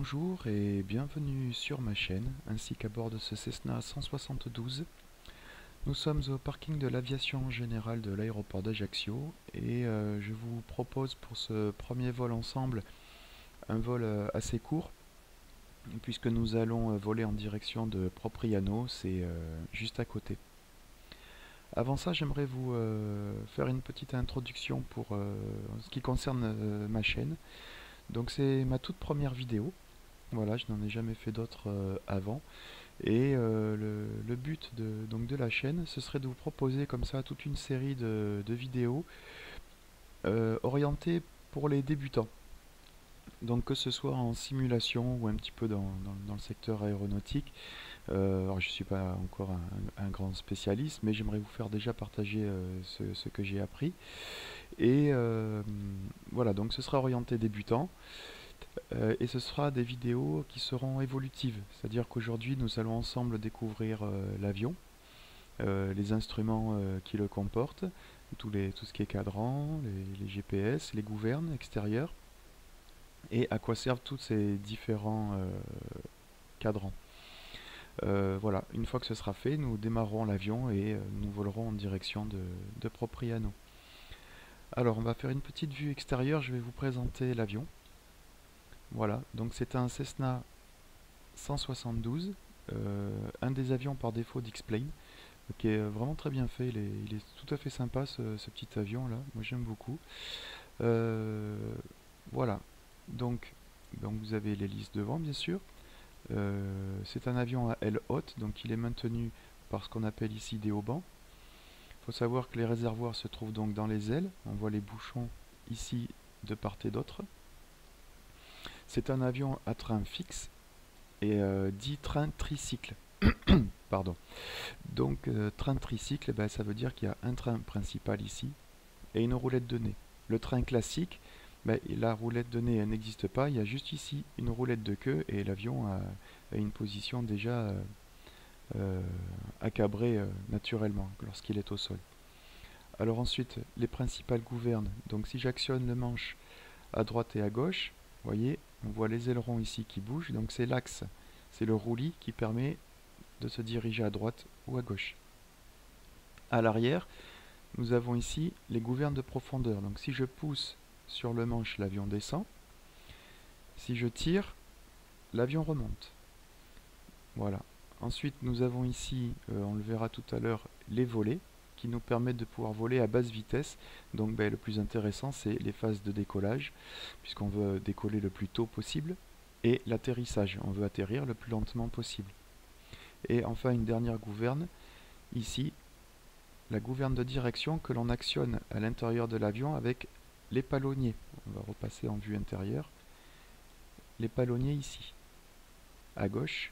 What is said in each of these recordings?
Bonjour et bienvenue sur ma chaîne, ainsi qu'à bord de ce Cessna 172. Nous sommes au parking de l'aviation générale de l'aéroport d'Ajaccio et je vous propose pour ce premier vol ensemble un vol assez court, puisque nous allons voler en direction de Propriano, c'est juste à côté. Avant ça, j'aimerais vous faire une petite introduction pour ce qui concerne ma chaîne. Donc c'est ma toute première vidéo. Voilà, je n'en ai jamais fait d'autres avant. Et le but de la chaîne, ce serait de vous proposer comme ça toute une série de vidéos orientées pour les débutants. Donc que ce soit en simulation ou un petit peu dans le secteur aéronautique. Alors je ne suis pas encore un grand spécialiste, mais j'aimerais vous faire déjà partager ce que j'ai appris. Et voilà, donc ce sera orienté débutant. Et ce sera des vidéos qui seront évolutives, c'est-à-dire qu'aujourd'hui nous allons ensemble découvrir l'avion, les instruments qui le comportent, tout ce qui est cadran, les GPS, les gouvernes extérieures, et à quoi servent tous ces différents cadrans. Voilà, une fois que ce sera fait, nous démarrerons l'avion et nous volerons en direction de Propriano. Alors on va faire une petite vue extérieure, je vais vous présenter l'avion. Voilà, donc c'est un Cessna 172, un des avions par défaut d'X-Plane, qui est vraiment très bien fait. Il est tout à fait sympa ce petit avion là, moi j'aime beaucoup. Euh, voilà, donc vous avez l'hélice devant bien sûr. C'est un avion à aile haute, donc il est maintenu par ce qu'on appelle ici des haubans. Il faut savoir que les réservoirs se trouvent donc dans les ailes, on voit les bouchons ici de part et d'autre. C'est un avion à train fixe et dit train tricycle. Pardon. Donc train tricycle, ben, ça veut dire qu'il y a un train principal ici et une roulette de nez. Le train classique, ben, la roulette de nez n'existe pas, il y a juste ici une roulette de queue et l'avion a une position déjà accabrée naturellement lorsqu'il est au sol. Alors ensuite, les principales gouvernes. Donc si j'actionne le manche à droite et à gauche, vous voyez, on voit les ailerons ici qui bougent, donc c'est l'axe, c'est le roulis qui permet de se diriger à droite ou à gauche. À l'arrière, nous avons ici les gouvernes de profondeur. Donc si je pousse sur le manche, l'avion descend. Si je tire, l'avion remonte. Voilà. Ensuite, nous avons ici, on le verra tout à l'heure, les volets qui nous permettent de pouvoir voler à basse vitesse. Donc ben, le plus intéressant, c'est les phases de décollage, puisqu'on veut décoller le plus tôt possible, et l'atterrissage, on veut atterrir le plus lentement possible. Et enfin, une dernière gouverne, ici, la gouverne de direction que l'on actionne à l'intérieur de l'avion avec les palonniers. On va repasser en vue intérieure. Les palonniers ici, à gauche,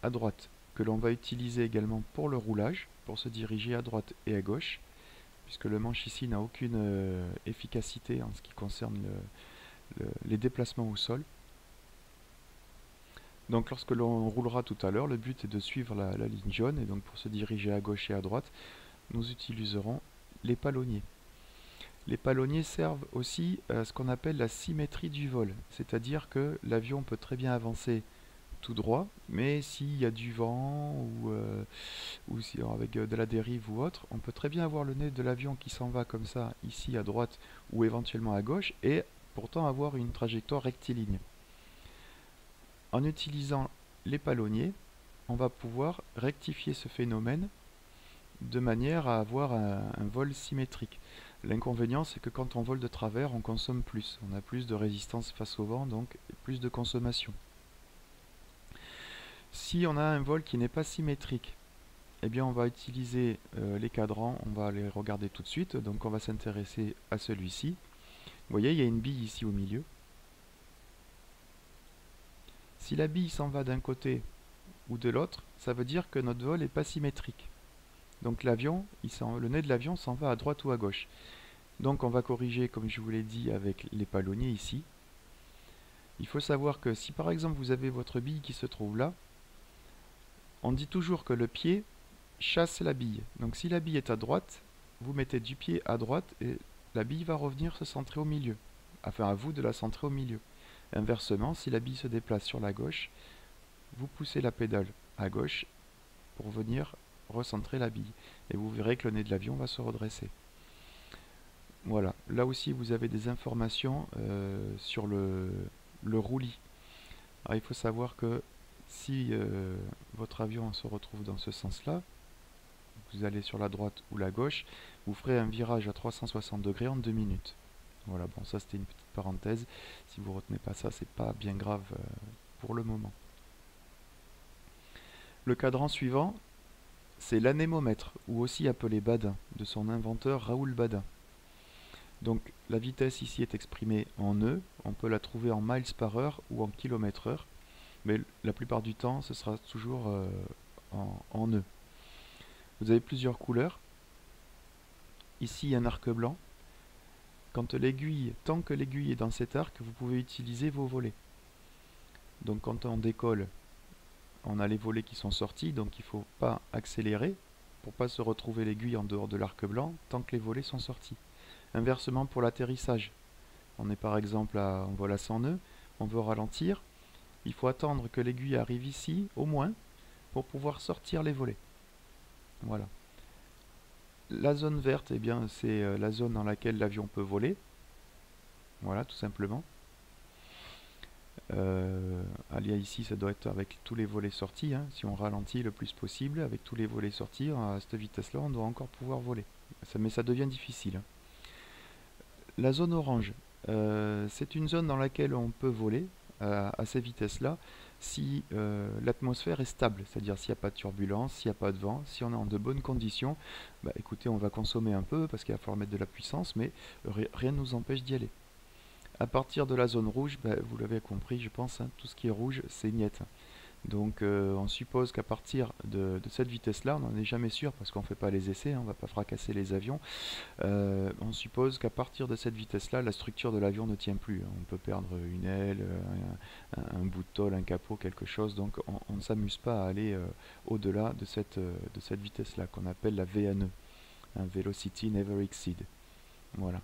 à droite, que l'on va utiliser également pour le roulage, pour se diriger à droite et à gauche, puisque le manche ici n'a aucune efficacité en ce qui concerne les déplacements au sol. Donc lorsque l'on roulera tout à l'heure, le but est de suivre la ligne jaune, et donc pour se diriger à gauche et à droite, nous utiliserons les palonniers. Les palonniers servent aussi à ce qu'on appelle la symétrie du vol, c'est-à-dire que l'avion peut très bien avancer tout droit, mais s'il y a du vent ou si, avec de la dérive ou autre, on peut très bien avoir le nez de l'avion qui s'en va comme ça, ici à droite ou éventuellement à gauche, et pourtant avoir une trajectoire rectiligne. En utilisant les palonniers, on va pouvoir rectifier ce phénomène de manière à avoir un vol symétrique. L'inconvénient, c'est que quand on vole de travers, on consomme plus. On a plus de résistance face au vent, donc plus de consommation. Si on a un vol qui n'est pas symétrique, eh bien on va utiliser les cadrans, on va les regarder tout de suite. Donc on va s'intéresser à celui-ci. Vous voyez, il y a une bille ici au milieu. Si la bille s'en va d'un côté ou de l'autre, ça veut dire que notre vol n'est pas symétrique. Donc l'avion, le nez de l'avion s'en va à droite ou à gauche. Donc on va corriger, comme je vous l'ai dit, avec les palonniers ici. Il faut savoir que si par exemple vous avez votre bille qui se trouve là, on dit toujours que le pied chasse la bille. Donc si la bille est à droite, vous mettez du pied à droite et la bille va revenir se centrer au milieu. Enfin à vous de la centrer au milieu. Inversement, si la bille se déplace sur la gauche, vous poussez la pédale à gauche pour venir recentrer la bille. Et vous verrez que le nez de l'avion va se redresser. Voilà, là aussi vous avez des informations sur le roulis. Alors il faut savoir que si votre avion se retrouve dans ce sens-là, vous allez sur la droite ou la gauche, vous ferez un virage à 360 degrés en 2 minutes. Voilà, bon ça c'était une petite parenthèse. Si vous retenez pas ça, c'est pas bien grave pour le moment. Le cadran suivant, c'est l'anémomètre, ou aussi appelé Badin, de son inventeur Raoul Badin. Donc la vitesse ici est exprimée en nœuds, on peut la trouver en miles par heure ou en kilomètres heure, mais la plupart du temps ce sera toujours en nœuds. Vous avez plusieurs couleurs. Ici un arc blanc. Tant que l'aiguille est dans cet arc, vous pouvez utiliser vos volets. Donc quand on décolle, on a les volets qui sont sortis, donc il ne faut pas accélérer pour ne pas se retrouver l'aiguille en dehors de l'arc blanc tant que les volets sont sortis. Inversement pour l'atterrissage. On est par exemple en vol à 100 nœuds, on veut ralentir, il faut attendre que l'aiguille arrive ici, au moins, pour pouvoir sortir les volets. Voilà. La zone verte, eh bien, c'est la zone dans laquelle l'avion peut voler. Voilà, tout simplement. Alia ici, ça doit être avec tous les volets sortis. Hein. Si on ralentit le plus possible, avec tous les volets sortis, à cette vitesse-là, on doit encore pouvoir voler. Mais ça devient difficile. Hein. La zone orange, c'est une zone dans laquelle on peut voler à ces vitesses-là si l'atmosphère est stable, c'est-à-dire s'il n'y a pas de turbulence, s'il n'y a pas de vent, si on est en de bonnes conditions, bah, écoutez, on va consommer un peu parce qu'il va falloir mettre de la puissance, mais rien ne nous empêche d'y aller. À partir de la zone rouge, bah, vous l'avez compris, je pense, hein, tout ce qui est rouge, c'est niet. Donc on suppose qu'à partir de cette vitesse-là, on n'en est jamais sûr parce qu'on ne fait pas les essais, hein, on ne va pas fracasser les avions. On suppose qu'à partir de cette vitesse-là, la structure de l'avion ne tient plus. On peut perdre une aile, un bout de tôle, un capot, quelque chose. Donc on ne s'amuse pas à aller au-delà de cette vitesse-là, qu'on appelle la VNE, un Velocity Never Exceed. Voilà.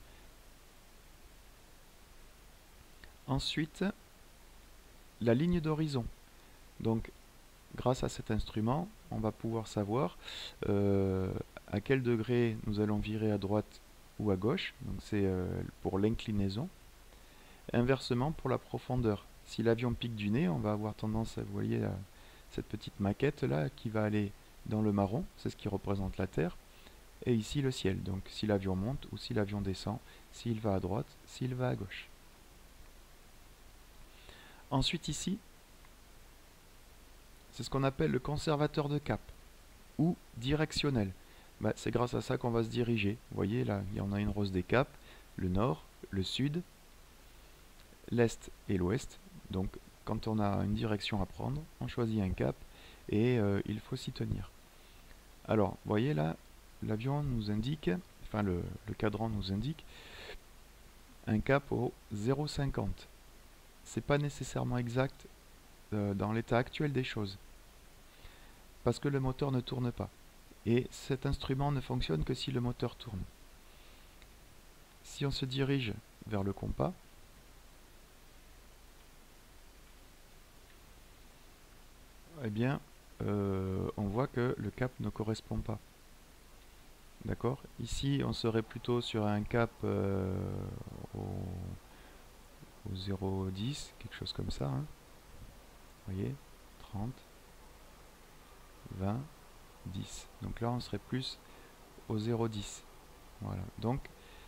Ensuite, la ligne d'horizon. Donc, grâce à cet instrument, on va pouvoir savoir à quel degré nous allons virer à droite ou à gauche. Donc c'est pour l'inclinaison. Inversement, pour la profondeur. Si l'avion pique du nez, on va avoir tendance à, vous voyez, cette petite maquette là qui va aller dans le marron, c'est ce qui représente la Terre. Et ici le ciel, donc si l'avion monte ou si l'avion descend, s'il va à droite, s'il va à gauche. Ensuite ici, c'est ce qu'on appelle le conservateur de cap, ou directionnel. Bah, c'est grâce à ça qu'on va se diriger. Vous voyez, là, il y en a une rose des caps, le nord, le sud, l'est et l'ouest. Donc, quand on a une direction à prendre, on choisit un cap et il faut s'y tenir. Alors, vous voyez là, l'avion nous indique, enfin le cadran nous indique un cap au 0,50. C'est pas nécessairement exact dans l'état actuel des choses, parce que le moteur ne tourne pas. Et cet instrument ne fonctionne que si le moteur tourne. Si on se dirige vers le compas, eh bien, on voit que le cap ne correspond pas. D'accord? Ici, on serait plutôt sur un cap au 0,10, quelque chose comme ça. Hein. Vous voyez? 30, 20, 10. Donc là, on serait plus au 0,10. Voilà. Donc,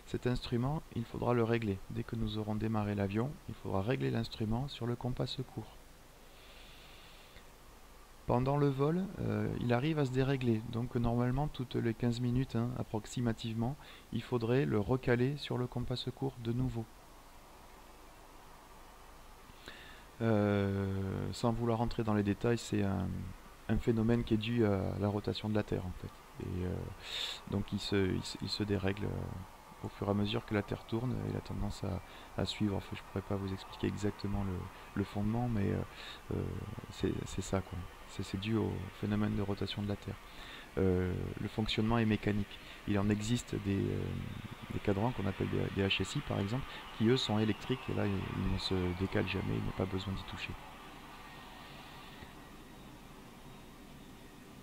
cet instrument, il faudra le régler. Dès que nous aurons démarré l'avion, il faudra régler l'instrument sur le compas secours. Pendant le vol, il arrive à se dérégler. Donc normalement, toutes les 15 minutes, hein, approximativement, il faudrait le recaler sur le compas secours de nouveau. Sans vouloir rentrer dans les détails, c'est un phénomène qui est dû à la rotation de la Terre en fait. Et donc il se dérègle au fur et à mesure que la Terre tourne, et il a tendance à suivre. Enfin, je ne pourrais pas vous expliquer exactement le fondement, mais c'est ça quoi. C'est dû au phénomène de rotation de la Terre. Le fonctionnement est mécanique. Il en existe des cadrans qu'on appelle des HSI par exemple, qui eux sont électriques et là ils ne se décalent jamais, il n'y a pas besoin d'y toucher.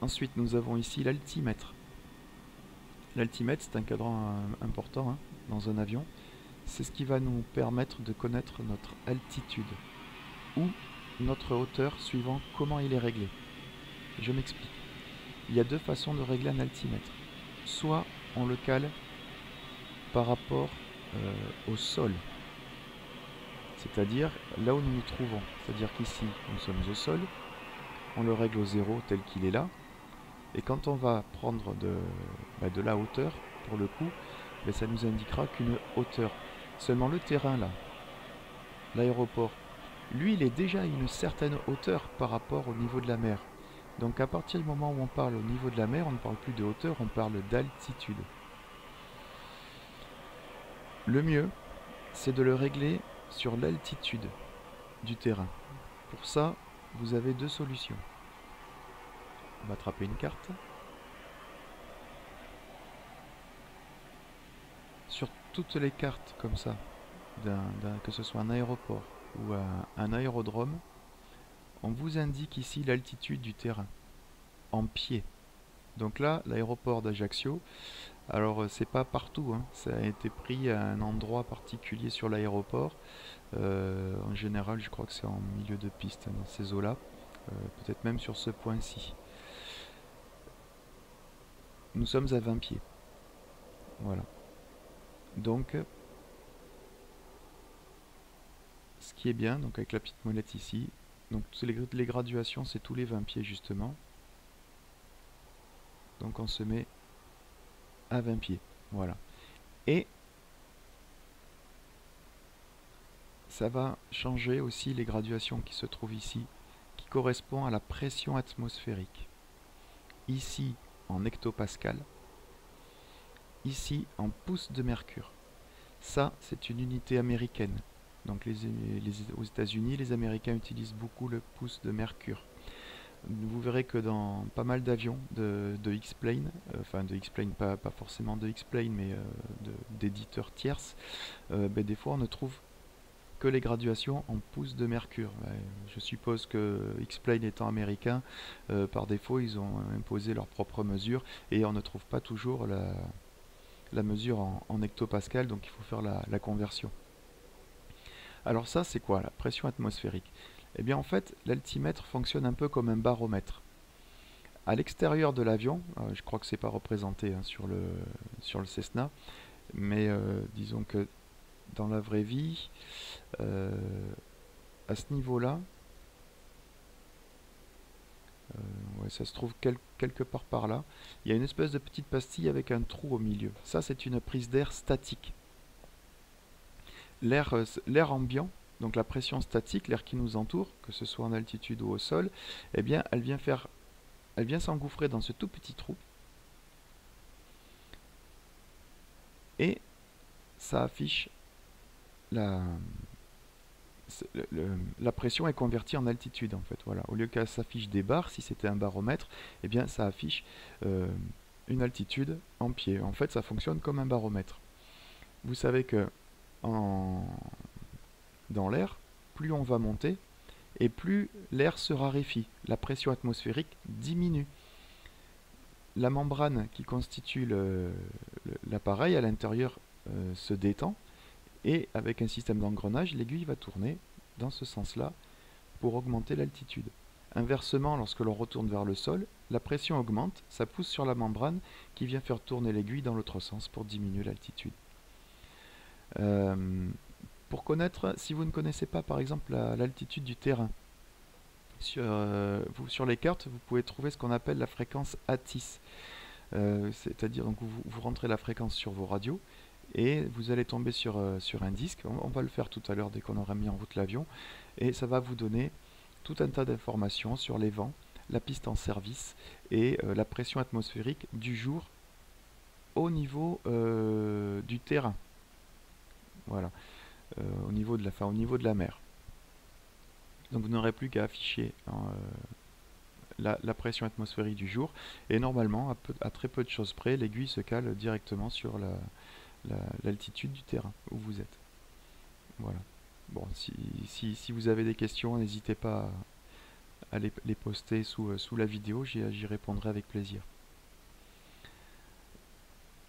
Ensuite nous avons ici l'altimètre. L'altimètre c'est un cadran important hein, dans un avion. C'est ce qui va nous permettre de connaître notre altitude ou notre hauteur suivant comment il est réglé. Je m'explique. Il y a deux façons de régler un altimètre. Soit on le cale par rapport au sol, c'est-à-dire là où nous nous trouvons. C'est-à-dire qu'ici nous sommes au sol, on le règle au zéro tel qu'il est là, et quand on va prendre de la hauteur, pour le coup, ça nous indiquera qu'une hauteur. Seulement le terrain là, l'aéroport, lui il est déjà à une certaine hauteur par rapport au niveau de la mer. Donc à partir du moment où on parle au niveau de la mer, on ne parle plus de hauteur, on parle d'altitude. Le mieux, c'est de le régler sur l'altitude du terrain. Pour ça, vous avez deux solutions. On va attraper une carte. Sur toutes les cartes comme ça, que ce soit un aéroport ou un aérodrome, on vous indique ici l'altitude du terrain en pied. Donc là, l'aéroport d'Ajaccio, alors c'est pas partout, hein, ça a été pris à un endroit particulier sur l'aéroport. En général, je crois que c'est en milieu de piste, hein, dans ces eaux-là, peut-être même sur ce point-ci. Nous sommes à 20 pieds. Voilà. Donc, ce qui est bien, donc avec la petite molette ici, donc les graduations, c'est tous les 20 pieds justement. Donc on se met à 20 pieds. Voilà. Et ça va changer aussi les graduations qui se trouvent ici, qui correspondent à la pression atmosphérique. Ici en hectopascal, ici en pouces de mercure. Ça, c'est une unité américaine. Donc aux États-Unis, les Américains utilisent beaucoup le pouce de mercure. Vous verrez que dans pas mal d'avions de X-Plane, enfin de X-Plane, pas forcément de X-Plane, mais d'éditeurs tierces, des fois on ne trouve que les graduations en pouces de mercure. Je suppose que X-Plane étant américain, par défaut ils ont imposé leurs propres mesures et on ne trouve pas toujours la mesure en hectopascal, donc il faut faire la conversion. Alors ça c'est quoi la pression atmosphérique? Eh bien en fait l'altimètre fonctionne un peu comme un baromètre. À l'extérieur de l'avion, je crois que c'est pas représenté hein, sur le Cessna, mais disons que dans la vraie vie, à ce niveau-là, ouais, ça se trouve quelque part par là, il y a une espèce de petite pastille avec un trou au milieu. Ça c'est une prise d'air statique. L'air ambiant, donc la pression statique, l'air qui nous entoure, que ce soit en altitude ou au sol, eh bien elle vient s'engouffrer dans ce tout petit trou et ça affiche la pression est convertie en altitude en fait. Voilà. Au lieu qu'elle s'affiche des barres, si c'était un baromètre, eh bien ça affiche une altitude en pied. En fait, ça fonctionne comme un baromètre. Vous savez que dans l'air, plus on va monter et plus l'air se raréfie. La pression atmosphérique diminue. La membrane qui constitue l'appareil à l'intérieur se détend et avec un système d'engrenage, l'aiguille va tourner dans ce sens-là pour augmenter l'altitude. Inversement, lorsque l'on retourne vers le sol, la pression augmente, ça pousse sur la membrane qui vient faire tourner l'aiguille dans l'autre sens pour diminuer l'altitude. Pour connaître, si vous ne connaissez pas par exemple l'altitude du terrain, sur les cartes, vous pouvez trouver ce qu'on appelle la fréquence ATIS. C'est-à-dire donc vous rentrez la fréquence sur vos radios et vous allez tomber sur un disque. On va le faire tout à l'heure dès qu'on aura mis en route l'avion. Et ça va vous donner tout un tas d'informations sur les vents, la piste en service et la pression atmosphérique du jour au niveau du terrain. Voilà, au niveau de la mer. Donc vous n'aurez plus qu'à afficher la pression atmosphérique du jour et normalement à très peu de choses près l'aiguille se cale directement sur l'altitude du terrain où vous êtes. Voilà. Bon, si vous avez des questions, n'hésitez pas à les poster sous la vidéo, j'y répondrai avec plaisir.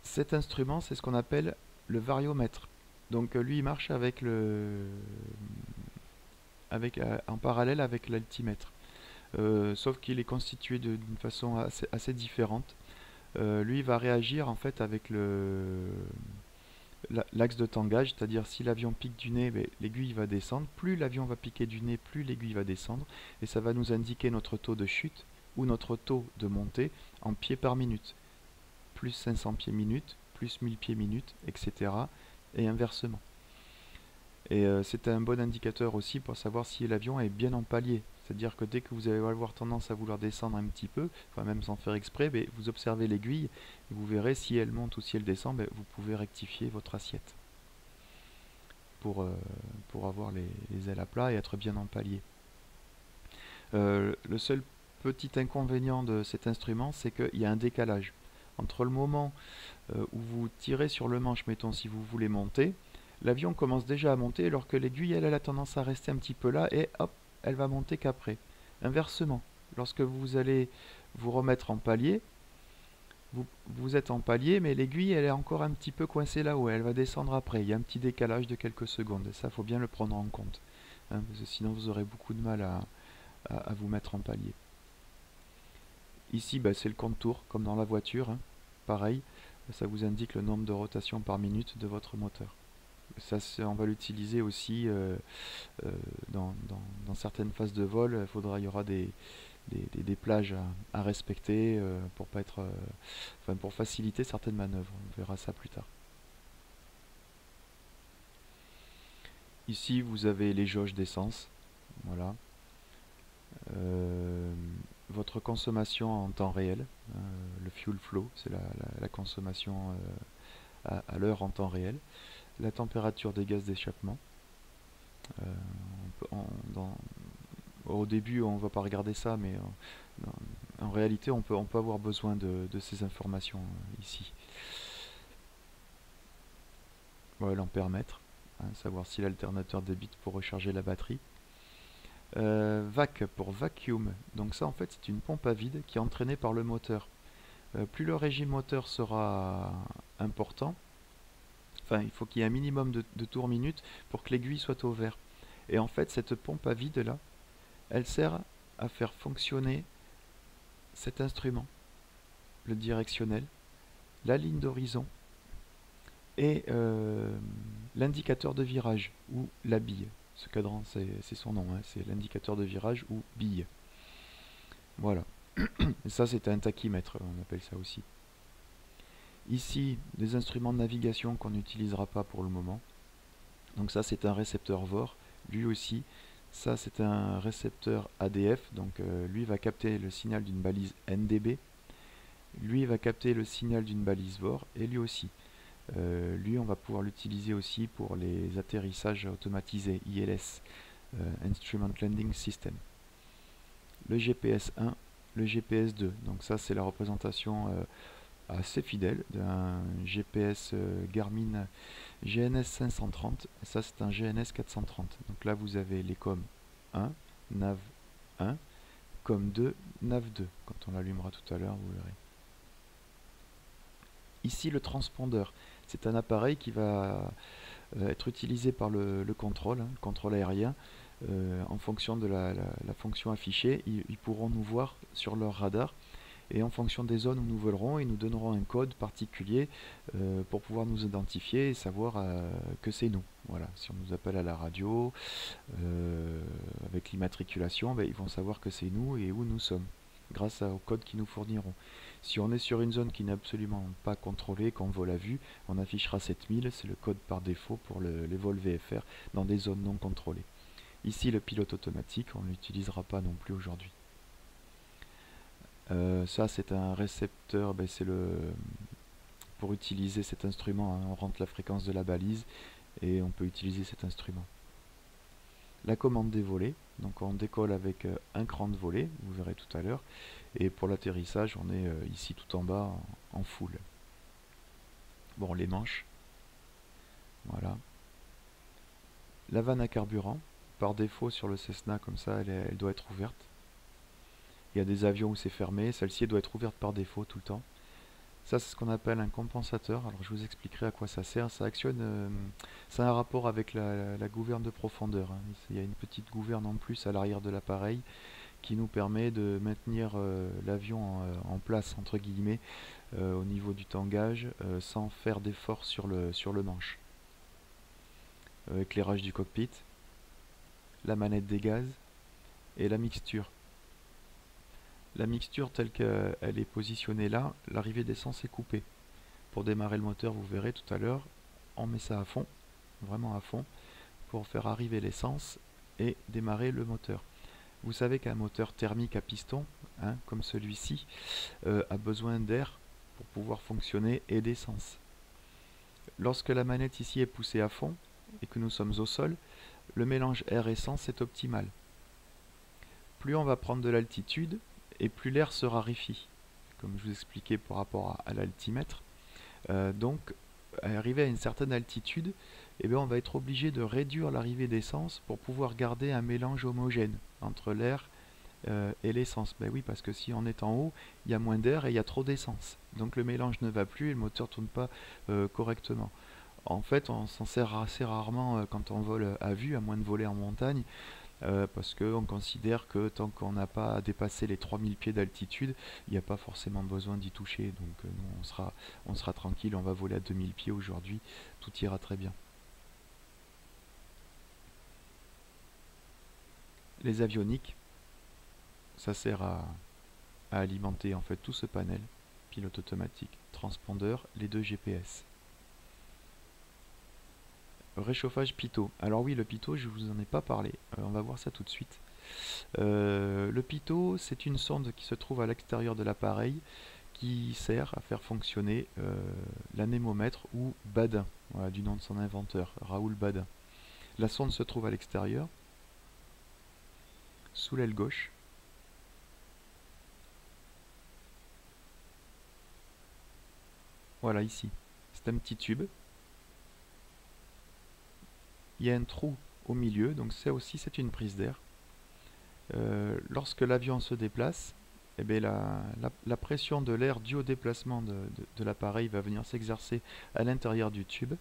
Cet instrument, c'est ce qu'on appelle le variomètre. Donc lui, il marche avec en parallèle avec l'altimètre. Sauf qu'il est constitué d'une façon assez différente. Lui, il va réagir en fait avec l'axe de tangage, c'est-à-dire si l'avion pique du nez, l'aiguille va descendre. Plus l'avion va piquer du nez, plus l'aiguille va descendre. Et ça va nous indiquer notre taux de chute ou notre taux de montée en pieds par minute. Plus 500 pieds minute, plus 1000 pieds minute, etc. Et inversement. Et c'est un bon indicateur aussi pour savoir si l'avion est bien en palier. C'est-à-dire que dès que vous allez avoir tendance à vouloir descendre un petit peu, enfin même sans faire exprès, vous observez l'aiguille, et vous verrez si elle monte ou si elle descend, vous pouvez rectifier votre assiette pour avoir les ailes à plat et être bien en palier. Le seul petit inconvénient de cet instrument, c'est qu'il y a un décalage. Entre le moment où vous tirez sur le manche, mettons si vous voulez monter, l'avion commence déjà à monter alors que l'aiguille, elle a tendance à rester un petit peu là et hop, elle va monter qu'après. Inversement, lorsque vous allez vous remettre en palier, vous êtes en palier, mais l'aiguille, elle est encore un petit peu coincée là-haut, elle va descendre après. Il y a un petit décalage de quelques secondes et ça, il faut bien le prendre en compte. Hein, parce que sinon, vous aurez beaucoup de mal à vous mettre en palier. Ici, c'est le contour, comme dans la voiture. Hein. Pareil, ça vous indique le nombre de rotations par minute de votre moteur. Ça, on va l'utiliser aussi dans certaines phases de vol. Il y aura des plages à respecter pour pas être, pour faciliter certaines manœuvres. On verra ça plus tard. Ici, vous avez les jauges d'essence. Voilà. Votre consommation en temps réel, le fuel flow, c'est la consommation à l'heure en temps réel. La température des gaz d'échappement. Au début, on ne va pas regarder ça, mais en réalité, on peut avoir besoin de ces informations ici. Voilà, l'ampèremètre, savoir si l'alternateur débite pour recharger la batterie. VAC pour vacuum, donc ça en fait c'est une pompe à vide qui est entraînée par le moteur. Plus le régime moteur sera important, enfin il faut qu'il y ait un minimum de tours minute pour que l'aiguille soit au vert. Et en fait cette pompe à vide là, elle sert à faire fonctionner cet instrument, le directionnel, la ligne d'horizon et l'indicateur de virage ou la bille. Ce cadran, c'est son nom, hein, c'est l'indicateur de virage ou bille. Voilà. Et ça, c'est un tachymètre, on appelle ça aussi. Ici, des instruments de navigation qu'on n'utilisera pas pour le moment. Donc ça, c'est un récepteur VOR. Lui aussi, ça, c'est un récepteur ADF. Donc lui va capter le signal d'une balise NDB. Lui va capter le signal d'une balise VOR. Et lui aussi. Lui, on va pouvoir l'utiliser aussi pour les atterrissages automatisés, ILS, Instrument Landing System. Le GPS 1, le GPS 2. Donc ça, c'est la représentation assez fidèle d'un GPS Garmin GNS 530. Et ça, c'est un GNS 430. Donc là, vous avez les COM 1, NAV 1, COM 2, NAV 2. Quand on l'allumera tout à l'heure, vous verrez. Ici, le transpondeur. C'est un appareil qui va être utilisé par le contrôle, le contrôle aérien. En fonction de la fonction affichée, ils pourront nous voir sur leur radar. Et en fonction des zones où nous volerons, ils nous donneront un code particulier pour pouvoir nous identifier et savoir que c'est nous. Voilà. Si on nous appelle à la radio, avec l'immatriculation, ils vont savoir que c'est nous et où nous sommes, grâce au code qu'ils nous fourniront. Si on est sur une zone qui n'est absolument pas contrôlée, qu'on vole à vue, on affichera 7000, c'est le code par défaut pour les vols VFR dans des zones non contrôlées. Ici, le pilote automatique, on ne l'utilisera pas non plus aujourd'hui. Ça, c'est un récepteur, c'est pour utiliser cet instrument, on rentre la fréquence de la balise et on peut utiliser cet instrument. La commande des volets, donc on décolle avec un cran de volet, vous verrez tout à l'heure, et pour l'atterrissage on est ici tout en bas en full. Bon, les manches, Voilà. La vanne à carburant, par défaut sur le Cessna, comme ça, elle doit être ouverte. Il y a des avions où c'est fermé, celle-ci doit être ouverte par défaut tout le temps. Ça, c'est ce qu'on appelle un compensateur. Alors, je vous expliquerai à quoi ça sert. Ça actionne, ça a un rapport avec la gouverne de profondeur, hein. Il y a une petite gouverne en plus à l'arrière de l'appareil qui nous permet de maintenir l'avion en place, entre guillemets, au niveau du tangage, sans faire d'effort sur le manche. Éclairage du cockpit, la manette des gaz et la mixture. La mixture telle qu'elle est positionnée là, l'arrivée d'essence est coupée. Pour démarrer le moteur, vous verrez tout à l'heure, on met ça à fond, vraiment à fond, pour faire arriver l'essence et démarrer le moteur. Vous savez qu'un moteur thermique à piston, hein, comme celui-ci, a besoin d'air pour pouvoir fonctionner et d'essence. Lorsque la manette ici est poussée à fond et que nous sommes au sol, le mélange air-essence est optimal. Plus on va prendre de l'altitude et plus l'air se raréfie, comme je vous expliquais par rapport à l'altimètre. Donc, arrivé à une certaine altitude, eh bien, on va être obligé de réduire l'arrivée d'essence pour pouvoir garder un mélange homogène entre l'air et l'essence. Ben oui, parce que si on est en haut, il y a moins d'air et il y a trop d'essence. Donc le mélange ne va plus et le moteur ne tourne pas correctement. En fait, on s'en sert assez rarement quand on vole à vue, à moins de voler en montagne, parce qu'on considère que tant qu'on n'a pas dépassé les 3000 pieds d'altitude, il n'y a pas forcément besoin d'y toucher. Donc nous, on sera tranquille, on va voler à 2000 pieds aujourd'hui, tout ira très bien. Les avioniques, ça sert à alimenter en fait tout ce panel, pilote automatique, transpondeur, les deux GPS. Réchauffage pitot. Alors oui, le pitot, je vous en ai pas parlé. On va voir ça tout de suite. Le pitot, c'est une sonde qui se trouve à l'extérieur de l'appareil qui sert à faire fonctionner l'anémomètre ou Badin, voilà, du nom de son inventeur, Raoul Badin. La sonde se trouve à l'extérieur, sous l'aile gauche. Voilà, ici. C'est un petit tube. Il y a un trou au milieu, donc ça aussi c'est une prise d'air. Lorsque l'avion se déplace, eh bien la pression de l'air due au déplacement de l'appareil va venir s'exercer à l'intérieur du tube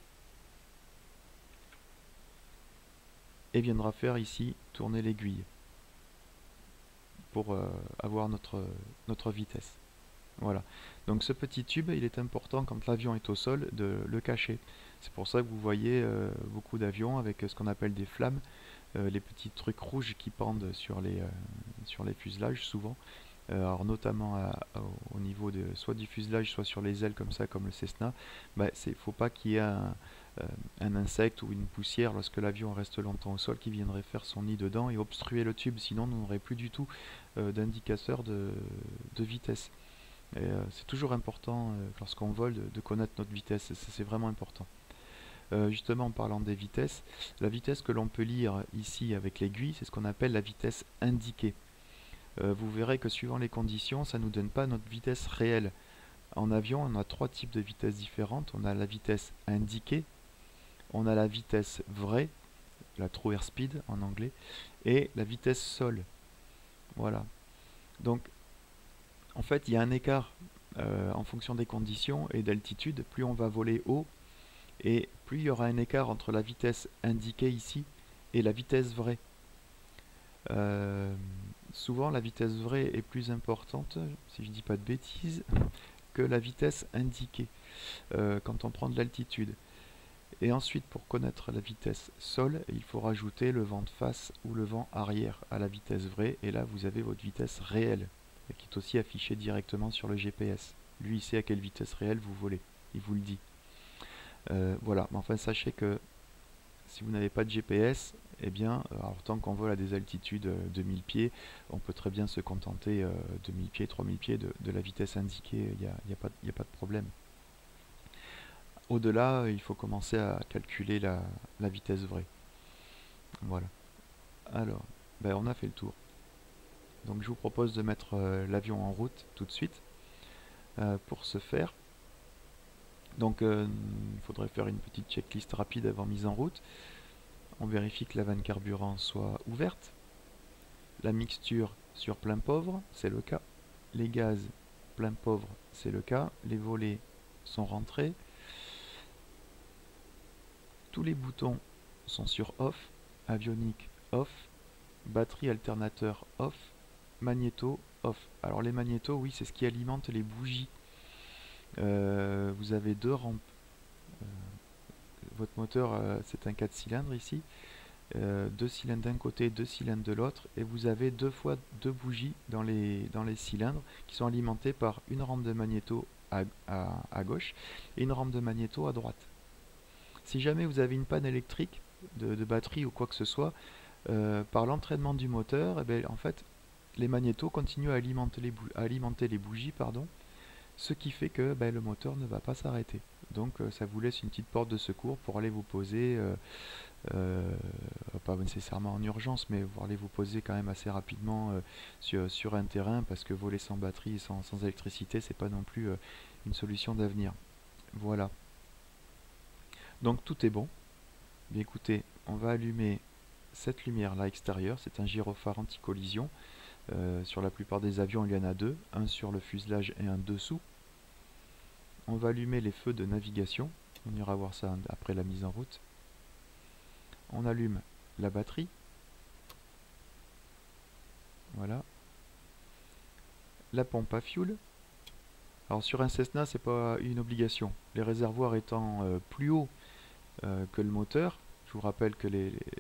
et viendra faire ici tourner l'aiguille pour avoir notre vitesse. Voilà. Donc ce petit tube, il est important quand l'avion est au sol de le cacher. C'est pour ça que vous voyez beaucoup d'avions avec ce qu'on appelle des flammes, les petits trucs rouges qui pendent sur les fuselages souvent. Alors notamment au niveau soit du fuselage, soit sur les ailes comme ça, comme le Cessna. Bah, faut pas qu'il y ait un insecte ou une poussière lorsque l'avion reste longtemps au sol qui viendrait faire son nid dedans et obstruer le tube. Sinon, on n'aurait plus du tout d'indicateur de vitesse. C'est toujours important lorsqu'on vole de connaître notre vitesse, c'est vraiment important. Justement en parlant des vitesses, la vitesse que l'on peut lire ici avec l'aiguille, c'est ce qu'on appelle la vitesse indiquée. Vous verrez que suivant les conditions, ça ne nous donne pas notre vitesse réelle. En avion, on a trois types de vitesses différentes. On a la vitesse indiquée, on a la vitesse vraie, la true airspeed en anglais, et la vitesse sol. Voilà. Donc en fait, il y a un écart en fonction des conditions et d'altitude. Plus on va voler haut, et plus il y aura un écart entre la vitesse indiquée ici et la vitesse vraie. Souvent, la vitesse vraie est plus importante, si je ne dis pas de bêtises, que la vitesse indiquée quand on prend de l'altitude. Et ensuite, pour connaître la vitesse sol, il faut rajouter le vent de face ou le vent arrière à la vitesse vraie. Et là, vous avez votre vitesse réelle, qui est aussi affichée directement sur le GPS. Lui, il sait à quelle vitesse réelle vous volez. Il vous le dit. Voilà, mais enfin, sachez que si vous n'avez pas de GPS, eh bien, alors, tant qu'on vole à des altitudes de 1000 pieds, on peut très bien se contenter de 1000 pieds, 3000 pieds de la vitesse indiquée, il n'y a pas de problème. Au-delà, il faut commencer à calculer la vitesse vraie. Voilà. Alors, ben, on a fait le tour. Donc je vous propose de mettre l'avion en route tout de suite. Pour ce faire, Donc il faudrait faire une petite checklist rapide avant mise en route. On vérifie que la vanne carburant soit ouverte. La mixture sur plein pauvre, c'est le cas. Les gaz plein pauvre, c'est le cas. Les volets sont rentrés. Tous les boutons sont sur off. Avionique off. Batterie alternateur off. Magnéto off. Alors les magnétos, oui, c'est ce qui alimente les bougies. Vous avez deux rampes. Votre moteur, c'est un 4 cylindres ici. 2 cylindres d'un côté, 2 cylindres de l'autre, et vous avez deux fois deux bougies dans les cylindres qui sont alimentées par une rampe de magnéto à gauche et une rampe de magnéto à droite. Si jamais vous avez une panne électrique de batterie ou quoi que ce soit, par l'entraînement du moteur, eh bien, en fait, les magnétos continuent à alimenter les bougies, pardon, ce qui fait que le moteur ne va pas s'arrêter. Donc ça vous laisse une petite porte de secours pour aller vous poser, pas nécessairement en urgence, mais pour aller vous poser quand même assez rapidement sur un terrain, parce que voler sans batterie et sans électricité, c'est pas non plus une solution d'avenir. Voilà. Donc tout est bon. Bien, écoutez, on va allumer cette lumière là extérieure, c'est un gyrophare anti-collision. Sur la plupart des avions, il y en a deux, un sur le fuselage et un dessous. On va allumer les feux de navigation, on ira voir ça après la mise en route. On allume la batterie. Voilà. La pompe à fuel. Alors sur un Cessna, c'est pas une obligation. Les réservoirs étant plus hauts que le moteur, je vous rappelle que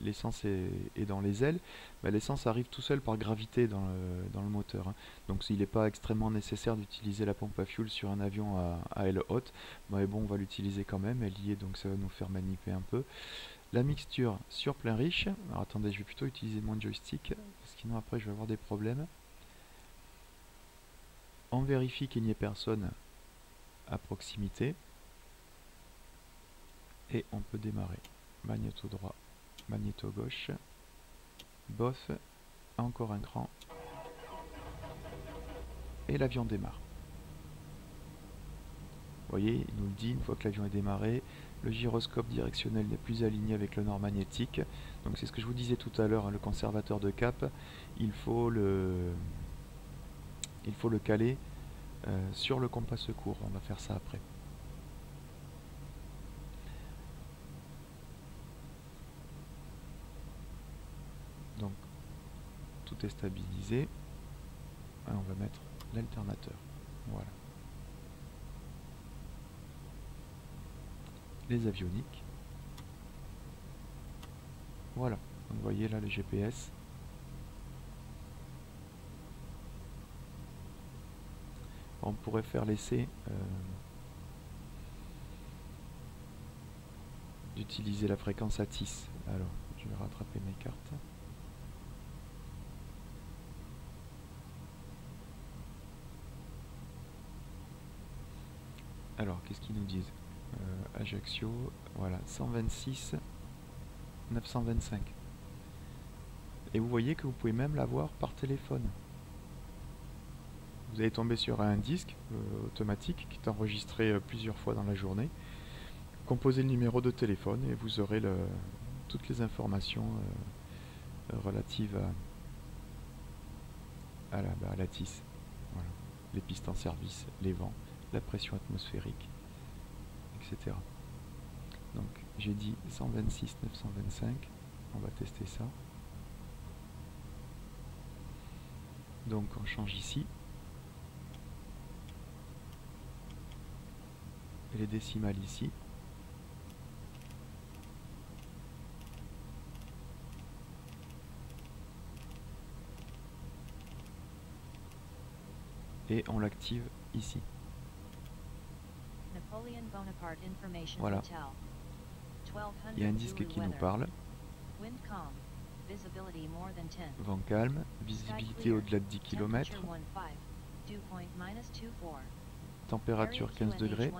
l'essence est dans les ailes, l'essence arrive tout seul par gravité dans le moteur, hein. Donc il n'est pas extrêmement nécessaire d'utiliser la pompe à fuel sur un avion à aile haute. Mais bon, on va l'utiliser quand même, elle y est, donc ça va nous faire manipuler un peu. La mixture sur plein riche. Alors attendez, je vais plutôt utiliser mon joystick, parce que sinon après je vais avoir des problèmes. On vérifie qu'il n'y ait personne à proximité. Et on peut démarrer. Magnéto droit, magnéto gauche. Bof, encore un cran. Et l'avion démarre. Vous voyez, il nous le dit, une fois que l'avion est démarré, le gyroscope directionnel n'est plus aligné avec le nord magnétique. Donc c'est ce que je vous disais tout à l'heure, hein, le conservateur de cap, il faut le caler sur le compas secours. On va faire ça après. Donc tout est stabilisé. Et on va mettre l'alternateur. Voilà. Les avioniques. Voilà. Donc vous voyez là le GPS. On pourrait faire l'essai d'utiliser la fréquence ATIS. Alors, je vais rattraper mes cartes. Alors, qu'est-ce qu'ils nous disent? Ajaccio, voilà, 126 925. Et vous voyez que vous pouvez même l'avoir par téléphone. Vous allez tomber sur un disque automatique qui est enregistré plusieurs fois dans la journée. Composez le numéro de téléphone et vous aurez toutes les informations relatives à la TIS. Voilà. Les pistes en service, les vents, la pression atmosphérique, etc. Donc j'ai dit 126 925, on va tester ça. Donc on change ici. Et les décimales ici. Et on l'active ici. Voilà. Il y a un disque qui nous parle. Vent calme, visibilité au-delà de 10 km. Température 15 degrés.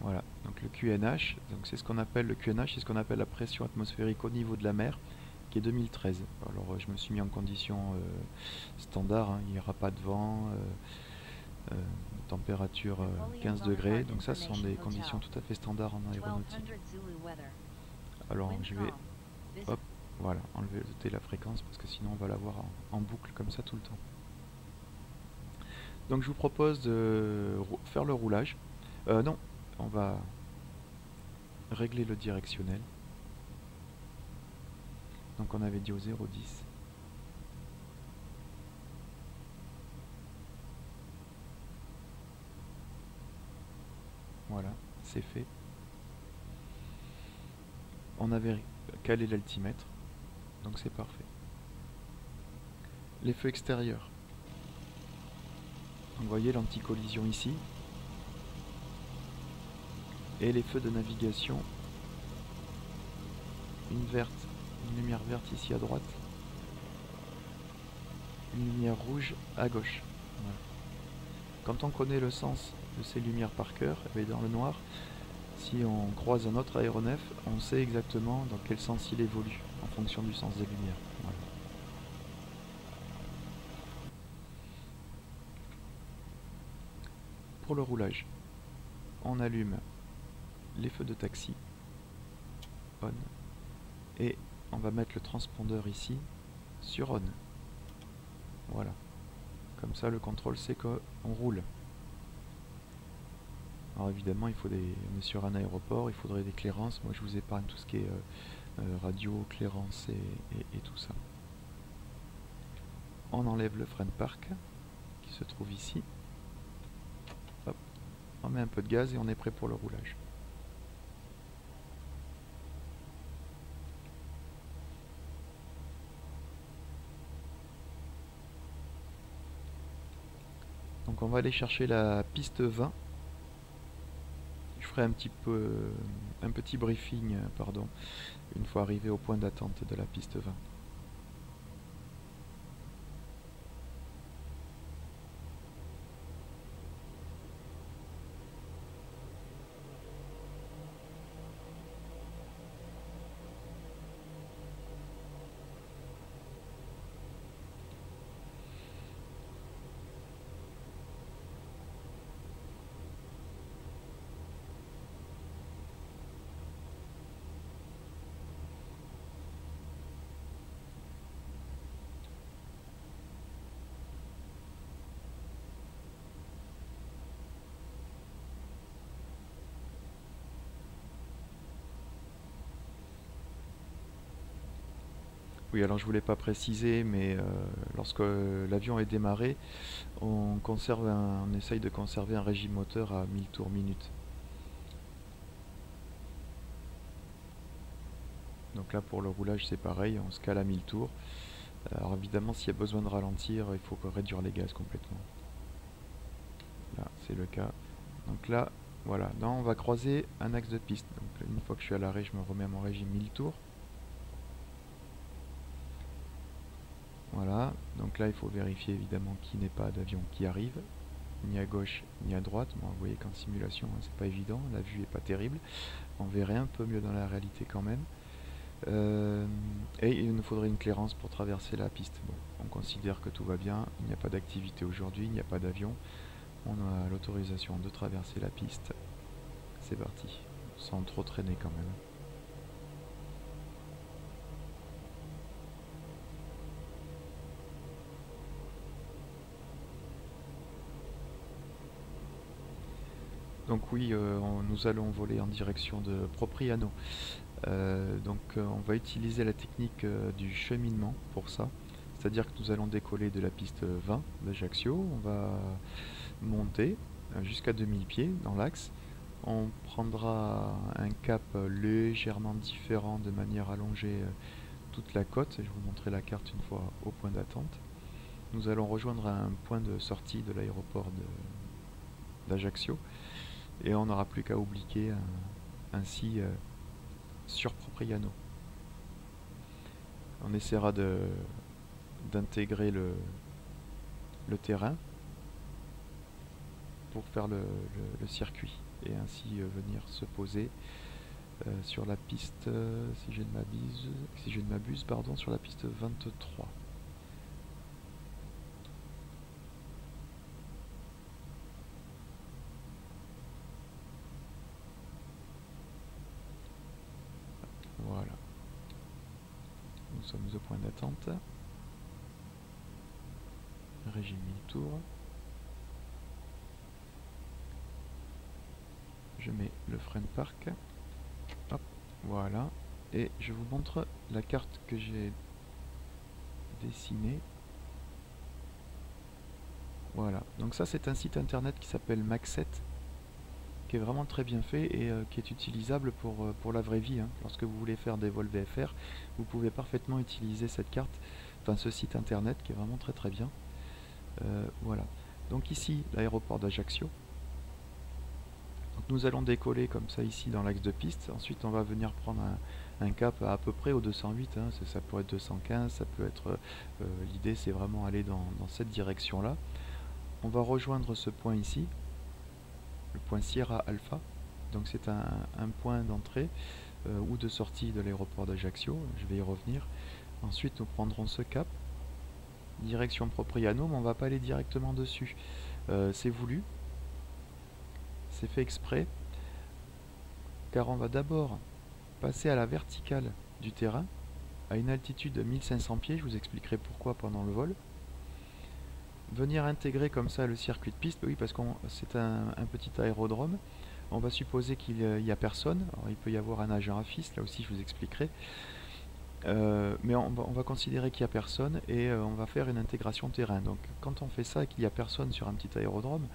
Voilà, donc le QNH, donc c'est ce qu'on appelle le QNH, c'est ce qu'on appelle la pression atmosphérique au niveau de la mer. qui est 2013. Alors je me suis mis en condition standard, hein, il n'y aura pas de vent, température 15 degrés, donc ça ce sont des conditions tout à fait standards en aéronautique. Alors je vais, hop, voilà, enlever la fréquence parce que sinon on va l'avoir en boucle comme ça tout le temps. Donc je vous propose de faire le roulage. Non, on va régler le directionnel. Donc on avait dit au 0,10. Voilà, c'est fait. On avait calé l'altimètre, donc c'est parfait. Les feux extérieurs. Vous voyez l'anti-collision ici. Et les feux de navigation. Une lumière verte ici à droite. Une lumière rouge à gauche. Voilà. Quand on connaît le sens de ces lumières par cœur, dans le noir, si on croise un autre aéronef, on sait exactement dans quel sens il évolue, en fonction du sens des lumières. Voilà. Pour le roulage, on allume les feux de taxi, on, et on va mettre le transpondeur ici sur on. Voilà. Comme ça, le contrôle sait qu'on roule. Alors évidemment, on est sur un aéroport, il faudrait des clairances. Moi, je vous épargne tout ce qui est radio, clairance et tout ça. On enlève le frein de parc qui se trouve ici. Hop. On met un peu de gaz et on est prêt pour le roulage. Donc on va aller chercher la piste 20. Je ferai un petit briefing, pardon, une fois arrivé au point d'attente de la piste 20. Oui, alors je voulais pas préciser, mais lorsque l'avion est démarré, on essaye de conserver un régime moteur à 1000 tours minute. Donc là pour le roulage c'est pareil, on se cale à 1000 tours. Alors évidemment s'il y a besoin de ralentir, il faut réduire les gaz complètement. Là c'est le cas. Donc là, voilà, là on va croiser un axe de piste. Donc une fois que je suis à l'arrêt, je me remets à mon régime 1000 tours. Voilà, donc là il faut vérifier évidemment qu'il n'y ait pas d'avion qui arrive, ni à gauche ni à droite. Bon, vous voyez qu'en simulation hein, c'est pas évident, la vue est pas terrible, on verrait un peu mieux dans la réalité quand même. Et il nous faudrait une clairance pour traverser la piste. Bon, on considère que tout va bien, il n'y a pas d'activité aujourd'hui, il n'y a pas d'avion, on a l'autorisation de traverser la piste. C'est parti, sans trop traîner quand même. Donc oui, nous allons voler en direction de Propriano. On va utiliser la technique du cheminement pour ça. C'est-à-dire que nous allons décoller de la piste 20 d'Ajaccio. On va monter jusqu'à 2000 pieds dans l'axe. On prendra un cap légèrement différent de manière à longer toute la côte. Je vais vous montrer la carte une fois au point d'attente. Nous allons rejoindre un point de sortie de l'aéroport d'Ajaccio. Et on n'aura plus qu'à obliquer ainsi sur Propriano. On essaiera d'intégrer le terrain pour faire le circuit et ainsi venir se poser sur la piste, si je ne m'abuse, pardon, sur la piste 23. Voilà. Nous sommes au point d'attente. Régime mi-tour. Je mets le frein de parc. Hop, voilà. Et je vous montre la carte que j'ai dessinée. Voilà. Donc ça, c'est un site internet qui s'appelle Maxset, qui est vraiment très bien fait et qui est utilisable pour la vraie vie, hein. Lorsque vous voulez faire des vols VFR, vous pouvez parfaitement utiliser cette carte, enfin ce site internet qui est vraiment très très bien. Voilà. Donc ici, l'aéroport d'Ajaccio. Nous allons décoller comme ça ici dans l'axe de piste. Ensuite, on va venir prendre un cap à peu près au 208. Hein. Ça peut être 215, ça peut être... l'idée, c'est vraiment aller dans cette direction-là. On va rejoindre ce point ici, le point Sierra Alpha. Donc c'est un point d'entrée ou de sortie de l'aéroport d'Ajaccio. Je vais y revenir. Ensuite, nous prendrons ce cap, direction Propriano, mais on ne va pas aller directement dessus. C'est voulu. C'est fait exprès, car on va d'abord passer à la verticale du terrain, à une altitude de 1500 pieds, je vous expliquerai pourquoi pendant le vol. Venir intégrer comme ça le circuit de piste, oui parce que c'est un petit aérodrome, on va supposer qu'il n'y a personne, alors il peut y avoir un agent AFIS, là aussi je vous expliquerai, mais on va considérer qu'il n'y a personne et on va faire une intégration terrain. Donc quand on fait ça et qu'il n'y a personne sur un petit aérodrome,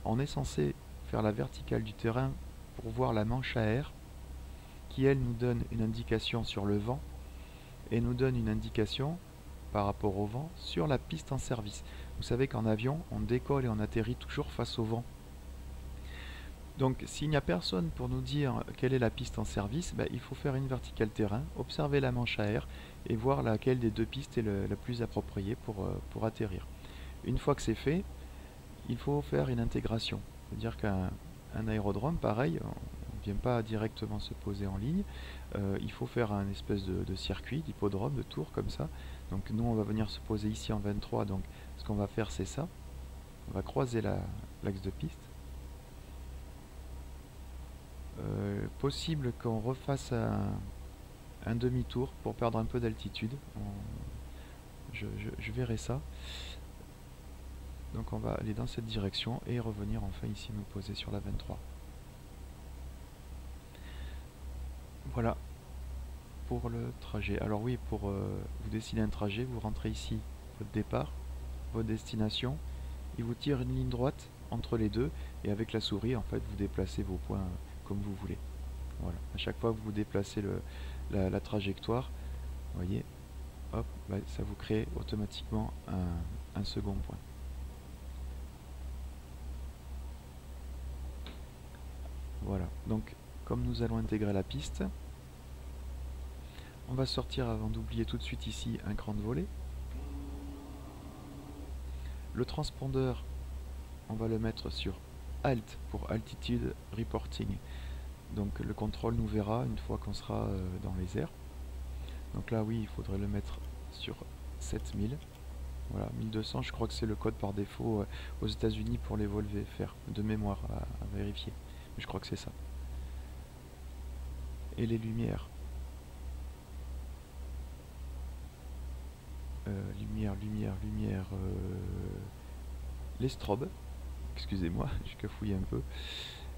on est censé faire la verticale du terrain pour voir la manche à air qui elle nous donne une indication sur le vent et nous donne une indication par rapport au vent sur la piste en service. Vous savez qu'en avion on décolle et on atterrit toujours face au vent. Donc s'il n'y a personne pour nous dire quelle est la piste en service, il faut faire une verticale terrain, observer la manche à air et voir laquelle des deux pistes est la plus appropriée pour atterrir. Une fois que c'est fait, il faut faire une intégration. C'est-à-dire qu'un aérodrome, pareil, on ne vient pas directement se poser en ligne. Il faut faire un espèce de circuit, d'hippodrome, de tour comme ça. Donc nous, on va venir se poser ici en 23. Donc ce qu'on va faire, c'est ça. On va croiser l'axe de piste. Possible qu'on refasse un demi-tour pour perdre un peu d'altitude. Je verrai ça. Donc on va aller dans cette direction et revenir enfin ici nous poser sur la 23. Voilà pour le trajet. Alors oui, pour vous dessiner un trajet, vous rentrez ici votre départ, votre destination, il vous tire une ligne droite entre les deux et avec la souris en fait vous déplacez vos points comme vous voulez. Voilà, à chaque fois que vous déplacez la trajectoire, vous voyez, hop, ça vous crée automatiquement un second point. Voilà, donc comme nous allons intégrer la piste, on va sortir avant d'oublier tout de suite ici un cran de volée. Le transpondeur, on va le mettre sur Alt pour Altitude Reporting. Donc le contrôle nous verra une fois qu'on sera dans les airs. Donc là oui, il faudrait le mettre sur 7000. Voilà, 1200, je crois que c'est le code par défaut aux États-Unis pour les vols VFR, de mémoire à vérifier. Mais je crois que c'est ça. Et les lumières. Lumière. Les strobes. Excusez-moi, je cafouille un peu.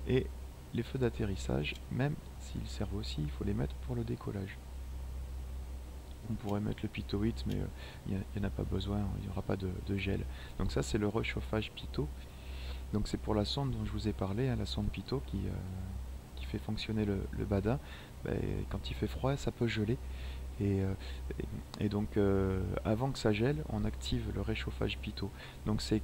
Et les feux d'atterrissage, même s'ils servent aussi, il faut les mettre pour le décollage. On pourrait mettre le pitot 8, mais il n'y en a pas besoin, il n'y aura pas de gel. Donc ça, c'est le réchauffage pitot. Donc c'est pour la sonde dont je vous ai parlé, hein, la sonde pitot qui fait fonctionner le badin. Quand il fait froid, ça peut geler. Et donc avant que ça gèle, on active le réchauffage pitot. Donc c'est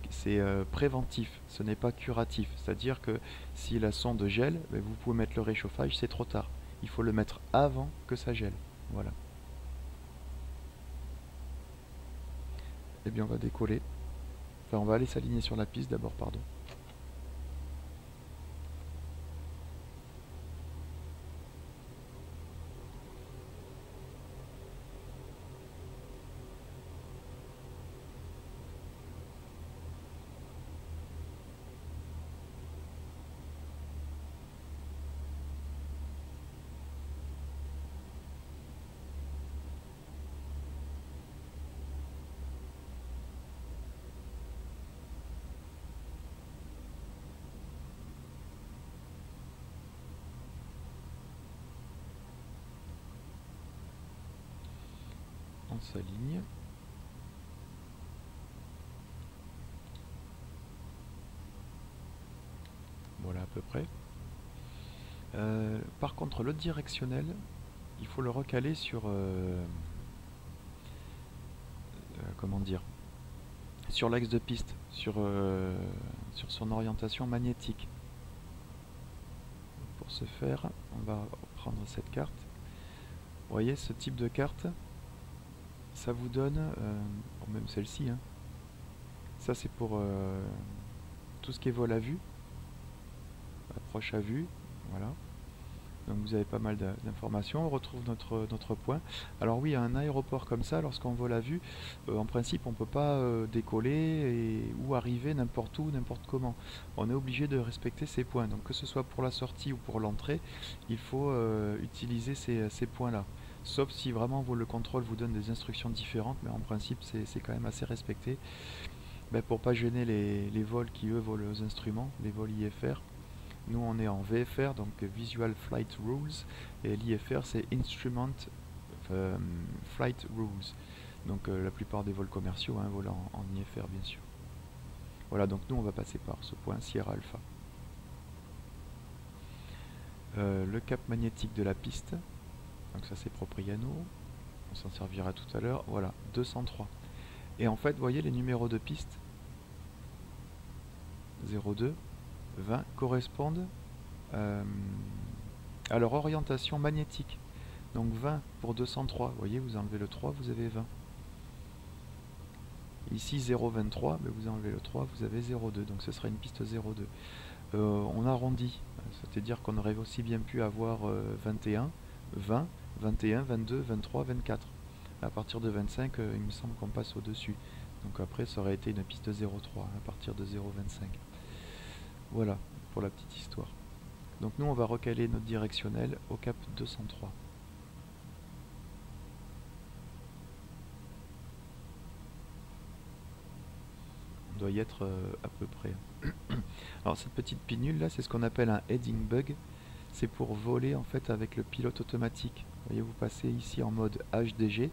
préventif, ce n'est pas curatif. C'est-à-dire que si la sonde gèle, vous pouvez mettre le réchauffage, c'est trop tard. Il faut le mettre avant que ça gèle. Voilà. Et bien on va décoller. Enfin on va aller s'aligner sur la piste d'abord, pardon. On s'aligne. Voilà à peu près. Par contre, le directionnel, il faut le recaler sur comment dire, sur l'axe de piste, sur son orientation magnétique. Pour ce faire, on va prendre cette carte. Vous voyez, ce type de carte, ça vous donne, même celle-ci, hein, ça c'est pour tout ce qui est vol à vue, approche à vue, voilà. Donc vous avez pas mal d'informations. On retrouve notre point. Alors oui, à un aéroport comme ça, lorsqu'on vole à vue, en principe on ne peut pas décoller ou arriver n'importe où, n'importe comment. On est obligé de respecter ces points. Donc que ce soit pour la sortie ou pour l'entrée, il faut utiliser ces points-là. Sauf si vraiment le contrôle vous donne des instructions différentes, mais en principe c'est quand même assez respecté. Ben, pour pas gêner les vols qui eux volent aux instruments, les vols IFR. Nous on est en VFR, donc Visual Flight Rules, et l'IFR c'est Instrument Flight Rules. Donc la plupart des vols commerciaux volent en IFR bien sûr. Voilà, donc nous on va passer par ce point Sierra Alpha. Le cap magnétique de la piste, donc ça c'est Propriano, on s'en servira tout à l'heure, voilà, 203. Et en fait, vous voyez les numéros de piste 02, 20 correspondent à leur orientation magnétique. Donc 20 pour 203, vous voyez, vous enlevez le 3, vous avez 20. Ici 0,23, mais vous enlevez le 3, vous avez 0,2, donc ce sera une piste 0,2. On arrondit, c'est-à-dire qu'on aurait aussi bien pu avoir 21, 20, 21, 22, 23, 24. À partir de 25, il me semble qu'on passe au-dessus. Donc après, ça aurait été une piste 0,3 à partir de 0,25. Voilà, pour la petite histoire. Donc nous, on va recaler notre directionnel au cap 203. On doit y être à peu près. Alors cette petite pinule là, c'est ce qu'on appelle un heading bug. C'est pour voler en fait avec le pilote automatique. Vous voyez, vous passez ici en mode HDG.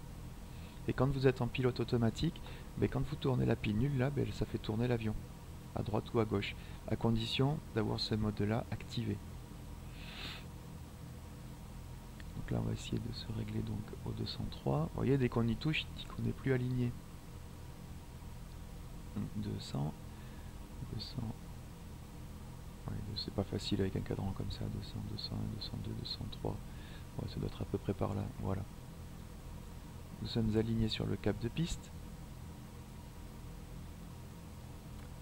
Et quand vous êtes en pilote automatique, quand vous tournez la pinule là, ça fait tourner l'avion, à droite ou à gauche, à condition d'avoir ce mode-là activé. Donc là, on va essayer de se régler donc au 203. Vous voyez, dès qu'on y touche, il dit qu'on n'est plus aligné. Donc 200, 200. Ouais, c'est pas facile avec un cadran comme ça. 200, 201, 202, 203. Ouais, ça doit être à peu près par là. Voilà. Nous sommes alignés sur le cap de piste.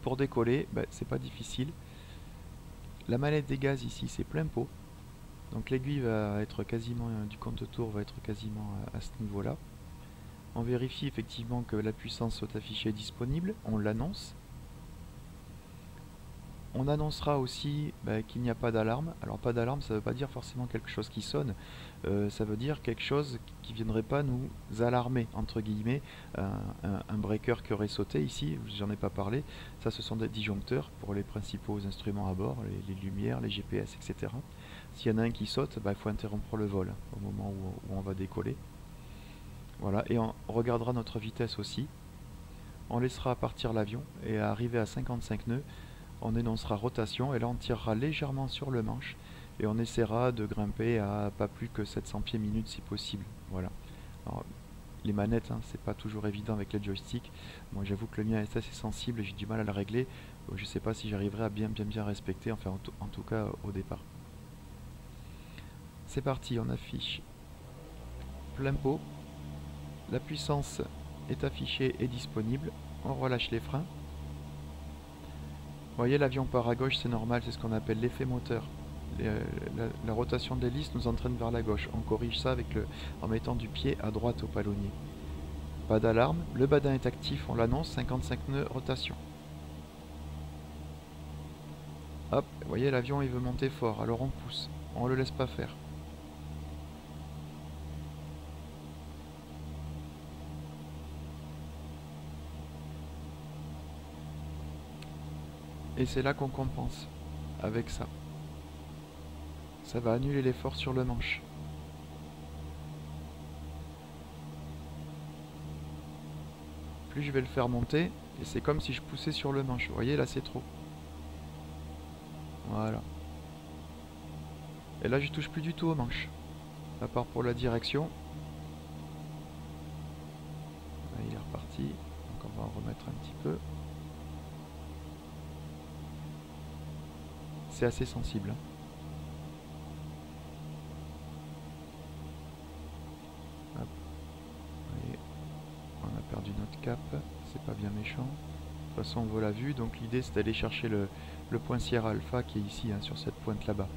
Pour décoller, c'est pas difficile. La mallette des gaz ici, c'est plein pot. Donc l'aiguille va être quasiment, du compte-tour va être quasiment à ce niveau-là. On vérifie effectivement que la puissance soit affichée disponible. On l'annonce. On annoncera aussi qu'il n'y a pas d'alarme. Alors pas d'alarme, ça ne veut pas dire forcément quelque chose qui sonne. Ça veut dire quelque chose qui ne viendrait pas nous alarmer, entre guillemets. Un breaker qui aurait sauté ici, j'en ai pas parlé. Ça, ce sont des disjoncteurs pour les principaux instruments à bord, les lumières, les GPS, etc. S'il y en a un qui saute, il faut interrompre le vol au moment où on va décoller. Voilà, et on regardera notre vitesse aussi. On laissera partir l'avion et à arriver à 55 nœuds, on énoncera rotation et là on tirera légèrement sur le manche et on essaiera de grimper à pas plus que 700 pieds minutes si possible. Voilà. Alors, les manettes, c'est pas toujours évident avec les joysticks. Moi j'avoue que le mien est assez sensible et j'ai du mal à le régler. Je sais pas si j'arriverai à bien respecter, enfin en tout cas au départ. C'est parti, on affiche plein pot. La puissance est affichée et disponible. On relâche les freins. Vous voyez, l'avion part à gauche, c'est normal, c'est ce qu'on appelle l'effet moteur. La rotation de l'hélice nous entraîne vers la gauche. On corrige ça en mettant du pied à droite au palonnier. Pas d'alarme, le badin est actif, on l'annonce, 55 nœuds, rotation. Hop, vous voyez, l'avion il veut monter fort, alors on pousse, on le laisse pas faire. Et c'est là qu'on compense, avec ça. Ça va annuler l'effort sur le manche. plus je vais le faire monter, et c'est comme si je poussais sur le manche. Vous voyez, là c'est trop. Voilà. Et là je touche plus du tout au manche. À part pour la direction. Là, il est reparti. Donc on va en remettre un petit peu. C'est assez sensible. Hein. Hop. Vous voyez, on a perdu notre cap. C'est pas bien méchant. De toute façon on voit la vue. Donc l'idée c'est d'aller chercher le point Sierra Alpha qui est ici, hein, sur cette pointe là-bas.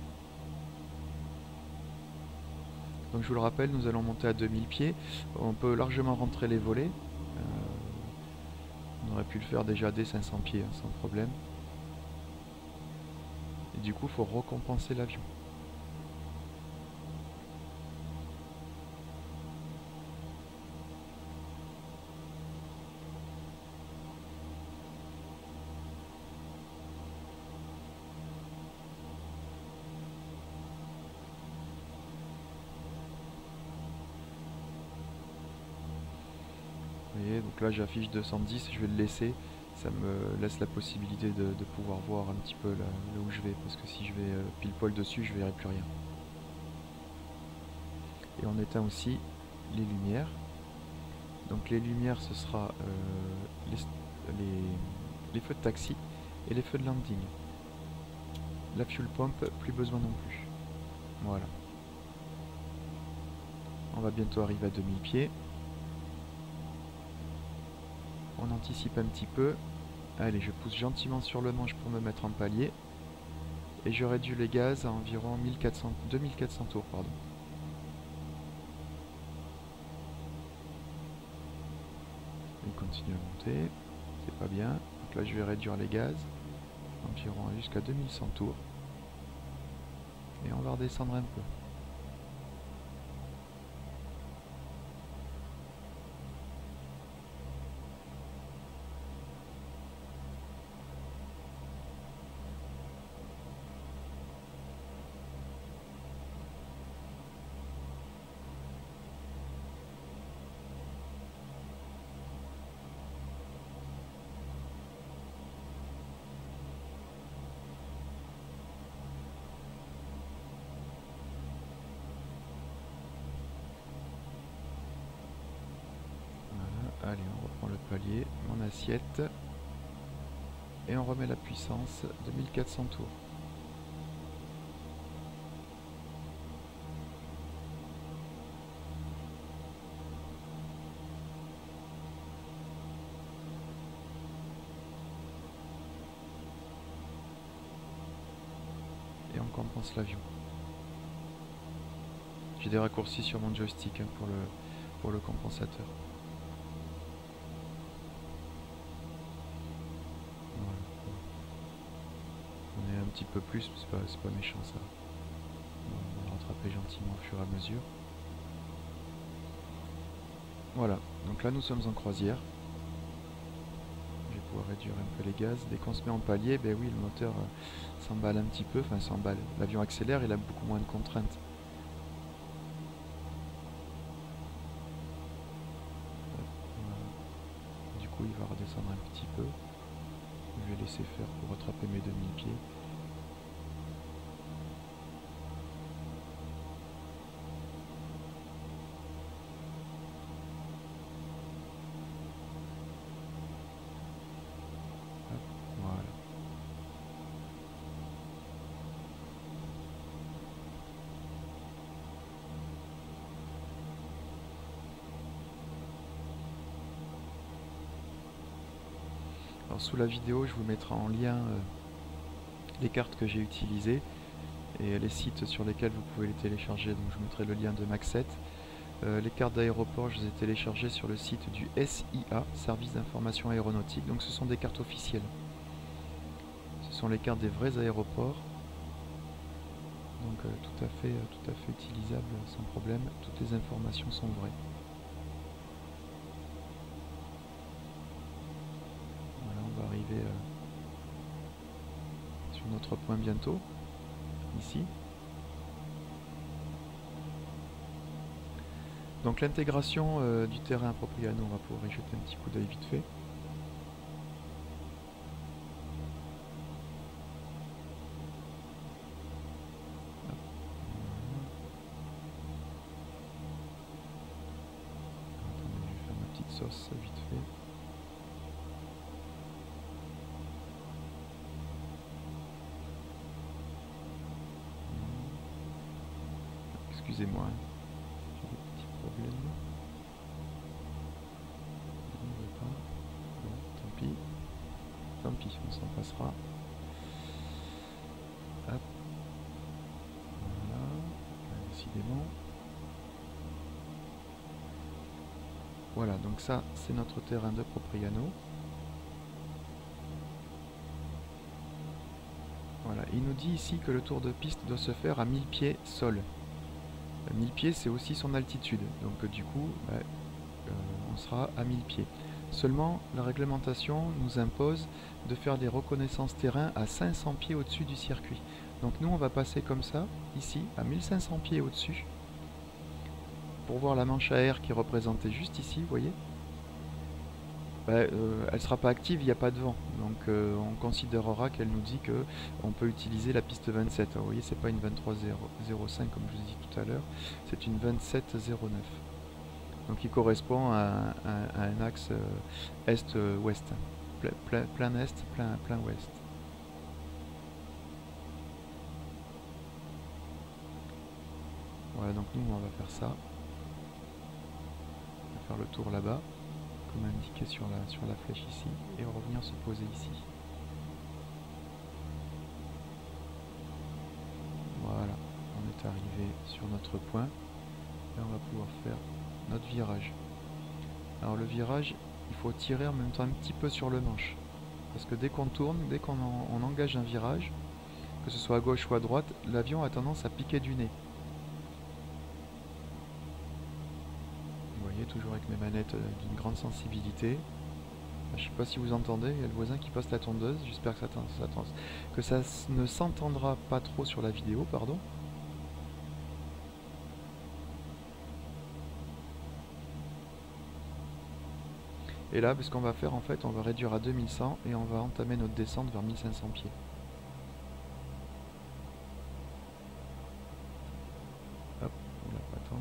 Donc je vous le rappelle, nous allons monter à 2000 pieds. On peut largement rentrer les volets. On aurait pu le faire déjà dès 500 pieds, hein, sans problème. Et du coup, il faut recompenser l'avion. Vous voyez, donc là j'affiche 210, je vais le laisser. Ça me laisse la possibilité de pouvoir voir un petit peu là où je vais, parce que si je vais pile poil dessus, je verrai plus rien. Et on éteint aussi les lumières. Donc les lumières, ce sera les feux de taxi et les feux de landing. La fuel pump, plus besoin non plus. Voilà. On va bientôt arriver à 2000 pieds. On anticipe un petit peu. Allez, je pousse gentiment sur le manche pour me mettre en palier. Et je réduis les gaz à environ 2400 tours. Pardon. Il continue à monter. C'est pas bien. Donc là, je vais réduire les gaz. Environ jusqu'à 2100 tours. Et on va redescendre un peu. Allez, on reprend le palier, mon assiette, et on remet la puissance de 1400 tours. Et on compense l'avion. J'ai des raccourcis sur mon joystick, hein, pour le compensateur. Un petit peu plus, c'est pas méchant ça. On va rattraper gentiment au fur et à mesure. Voilà, donc là nous sommes en croisière. Je vais pouvoir réduire un peu les gaz. Dès qu'on se met en palier, ben oui, le moteur s'emballe un petit peu, enfin s'emballe. L'avion accélère, il a beaucoup moins de contraintes. Du coup, il va redescendre un petit peu. Je vais laisser faire pour rattraper mes demi-pieds. Alors sous la vidéo, je vous mettrai en lien les cartes que j'ai utilisées et les sites sur lesquels vous pouvez les télécharger. Donc je mettrai le lien de Max7. Les cartes d'aéroport, je les ai téléchargées sur le site du SIA, Service d'information aéronautique. Donc ce sont des cartes officielles. Ce sont les cartes des vrais aéroports. Donc tout à fait utilisables sans problème. Toutes les informations sont vraies. Arriver sur notre point bientôt, ici. Donc l'intégration du terrain Propriano, on va pouvoir y jeter un petit coup d'œil vite fait. Attendez, je vais faire ma petite sauce vite fait. Excusez-moi, hein. J'ai des petits problèmes. On ne veut pas. Bon, tant pis. Tant pis, on s'en passera. Hop. Voilà. Décidément. Voilà, donc ça, c'est notre terrain de Propriano. Voilà, il nous dit ici que le tour de piste doit se faire à 1000 pieds sol. 1000 pieds, c'est aussi son altitude. Donc du coup, on sera à 1000 pieds. Seulement, la réglementation nous impose de faire des reconnaissances terrain à 500 pieds au-dessus du circuit. Donc nous, on va passer comme ça, ici, à 1500 pieds au-dessus, pour voir la manche à air qui est représentée juste ici, vous voyez. Elle ne sera pas active, il n'y a pas de vent. Donc on considérera qu'elle nous dit que on peut utiliser la piste 27. Alors, vous voyez, c'est pas une 23.05 comme je vous ai dit tout à l'heure, c'est une 27.09. Donc il correspond à un axe est-ouest. Plein est, plein ouest. Voilà, donc nous on va faire ça. On va faire le tour là-bas, comme indiqué sur la flèche ici, et revenir se poser ici. Voilà, on est arrivé sur notre point. Et on va pouvoir faire notre virage. Alors le virage, il faut tirer en même temps un petit peu sur le manche. Parce que dès qu'on tourne, dès qu'on engage un virage, que ce soit à gauche ou à droite, l'avion a tendance à piquer du nez. Vous voyez, toujours avec mes manettes d'une grande sensibilité. Je ne sais pas si vous entendez, il y a le voisin qui passe la tondeuse, j'espère que ça ne s'entendra pas trop sur la vidéo, pardon. Et là, ce qu'on va faire en fait, on va réduire à 2100 et on va entamer notre descente vers 1500 pieds. Hop, oula, attends.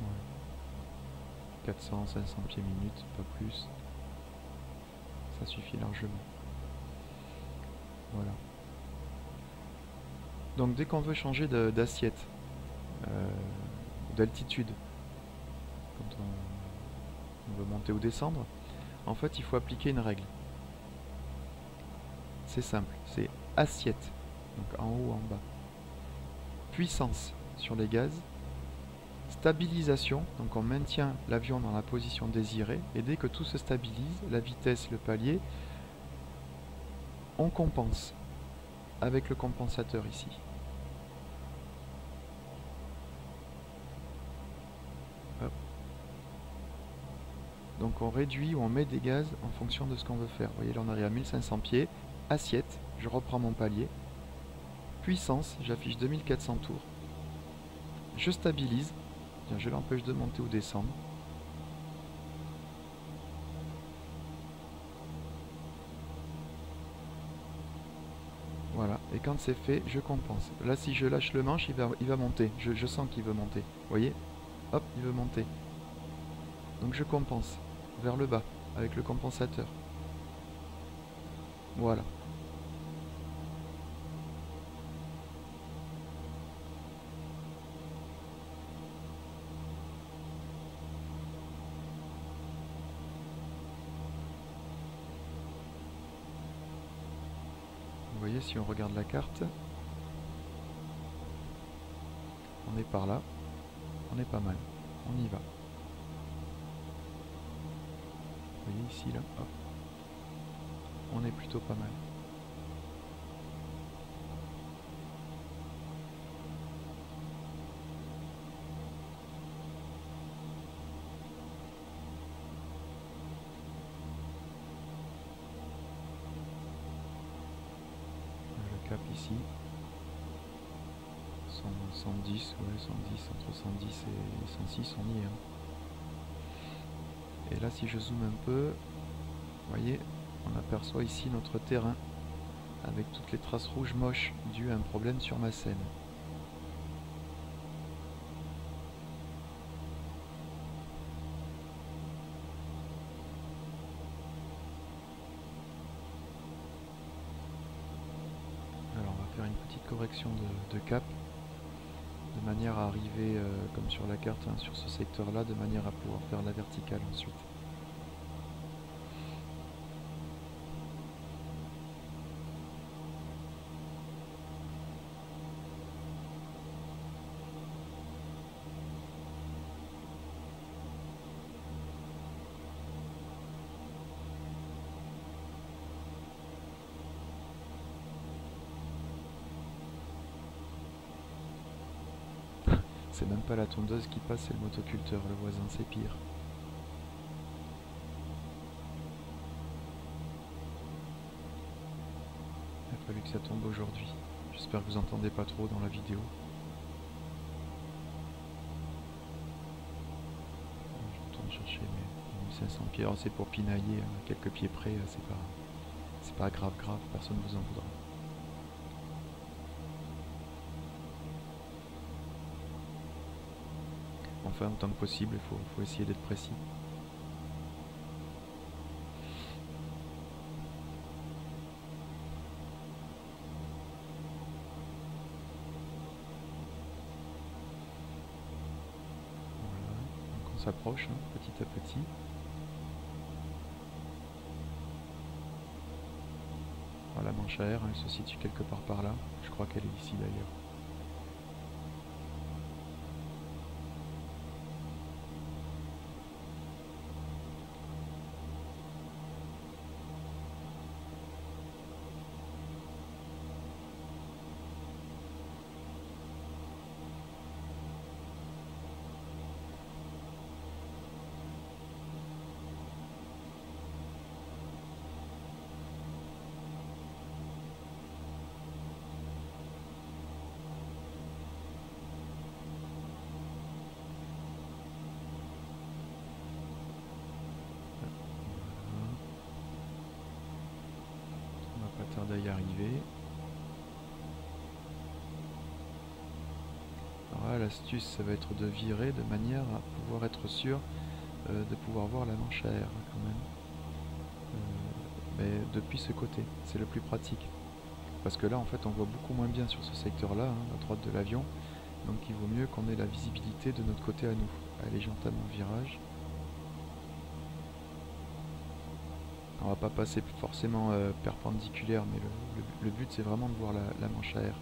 Ouais. 400, 500 pieds minutes, pas plus. Ça suffit largement. Voilà. Donc dès qu'on veut changer d'assiette, d'altitude, quand on veut monter ou descendre, en fait il faut appliquer une règle. C'est simple, c'est assiette, donc en haut, en bas. Puissance sur les gaz. Stabilisation, donc on maintient l'avion dans la position désirée, et dès que tout se stabilise, la vitesse, le palier, on compense avec le compensateur ici. Hop. Donc on réduit ou on met des gaz en fonction de ce qu'on veut faire. Vous voyez là on arrive à 1500 pieds, assiette, je reprends mon palier, puissance, j'affiche 2400 tours, je stabilise, je l'empêche de monter ou descendre. Voilà, et quand c'est fait, je compense. Là, si je lâche le manche, il va monter. Je sens qu'il veut monter. Vous voyez? Hop, il veut monter. Donc je compense vers le bas avec le compensateur. Voilà. Vous voyez, si on regarde la carte, on est par là. On est pas mal. On y va. Vous voyez ici, là, hop. On est plutôt pas mal. ici. 110, ouais, 110, entre 110 et 106, on y est. Hein. Et là, si je zoome un peu, vous voyez, on aperçoit ici notre terrain avec toutes les traces rouges moches dues à un problème sur ma scène. Alors on va faire une petite correction de cap, de manière à arriver, comme sur la carte, hein, sur ce secteur-là, de manière à pouvoir faire la verticale ensuite. C'est même pas la tondeuse qui passe, c'est le motoculteur, le voisin, c'est pire. Il a fallu que ça tombe aujourd'hui. J'espère que vous entendez pas trop dans la vidéo. Je retourne chercher mes 1500 pieds. Alors c'est pour pinailler, hein, quelques pieds près, c'est pas grave, personne ne vous en voudra. Enfin, autant que possible, il faut essayer d'être précis. Voilà, donc on s'approche, hein, petit à petit. Voilà, la manche à air, hein, elle se situe quelque part par là. Je crois qu'elle est ici d'ailleurs. Pas tarder à y arriver. Alors là, l'astuce, ça va être de virer de manière à pouvoir être sûr de pouvoir voir la manche à air quand même. Mais depuis ce côté, c'est le plus pratique. Parce que là, en fait, on voit beaucoup moins bien sur ce secteur-là, hein, à droite de l'avion. Donc il vaut mieux qu'on ait la visibilité de notre côté à nous. Allez, j'entame mon virage. On va pas passer forcément perpendiculaire, mais le but c'est vraiment de voir la manche à air.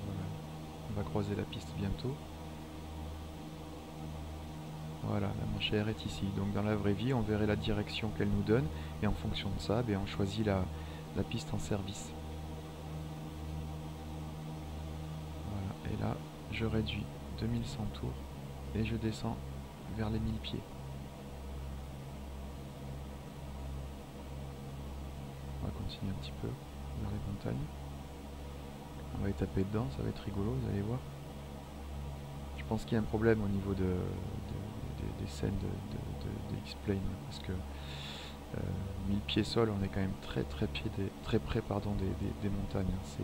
Voilà. On va croiser la piste bientôt. Voilà, la manche à air est ici. Donc dans la vraie vie, on verrait la direction qu'elle nous donne, et en fonction de ça, on choisit la piste en service. Voilà, et là, je réduis 2100 tours, et je descends vers les 1000 pieds. On va continuer un petit peu vers les montagnes. On va y taper dedans, ça va être rigolo, vous allez voir. Je pense qu'il y a un problème au niveau des scènes de X-Plane, parce que 1000 pieds sol, on est quand même très près des montagnes. C'est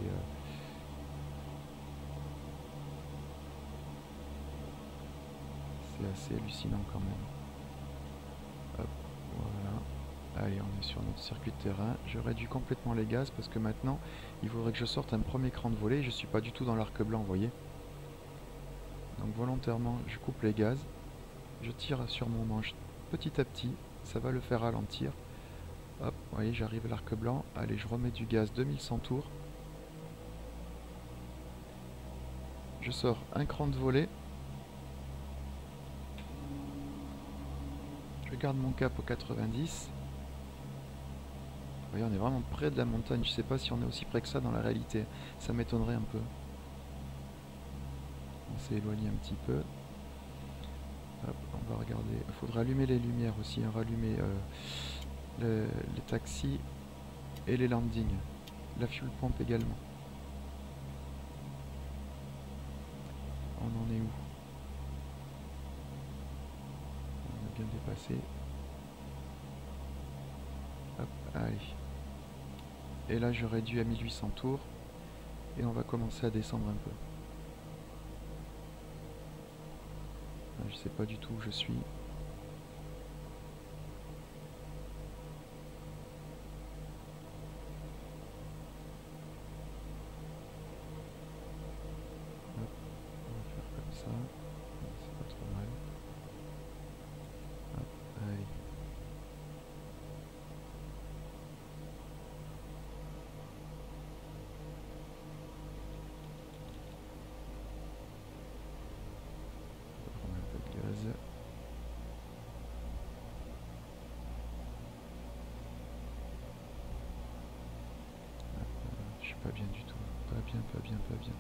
assez hallucinant quand même. Hop, voilà. Allez, on est sur notre circuit de terrain. Je réduis complètement les gaz parce que maintenant, il faudrait que je sorte un premier cran de volée. Je ne suis pas du tout dans l'arc blanc, vous voyez. Donc volontairement, je coupe les gaz. Je tire sur mon manche petit à petit. Ça va le faire ralentir. Hop, vous voyez, j'arrive à l'arc blanc. Allez, je remets du gaz 2100 tours. Je sors un cran de volée. Je garde mon cap au 90. Vous voyez, on est vraiment près de la montagne. Je sais pas si on est aussi près que ça dans la réalité. Ça m'étonnerait un peu. On s'est éloigné un petit peu. Hop, on va regarder. Il faudra allumer les lumières aussi. On va allumer les taxis et les landings. La fuel pompe également. On en est où? On a bien dépassé. Hop, allez. Et là je réduis à 1800 tours. Et on va commencer à descendre un peu. Je sais pas du tout où je suis. Hop, on va faire comme ça. C'est pas trop mal. Hop, allez. On va prendre un peu de gaz. Je suis pas bien du tout. Pas bien, pas bien, pas bien.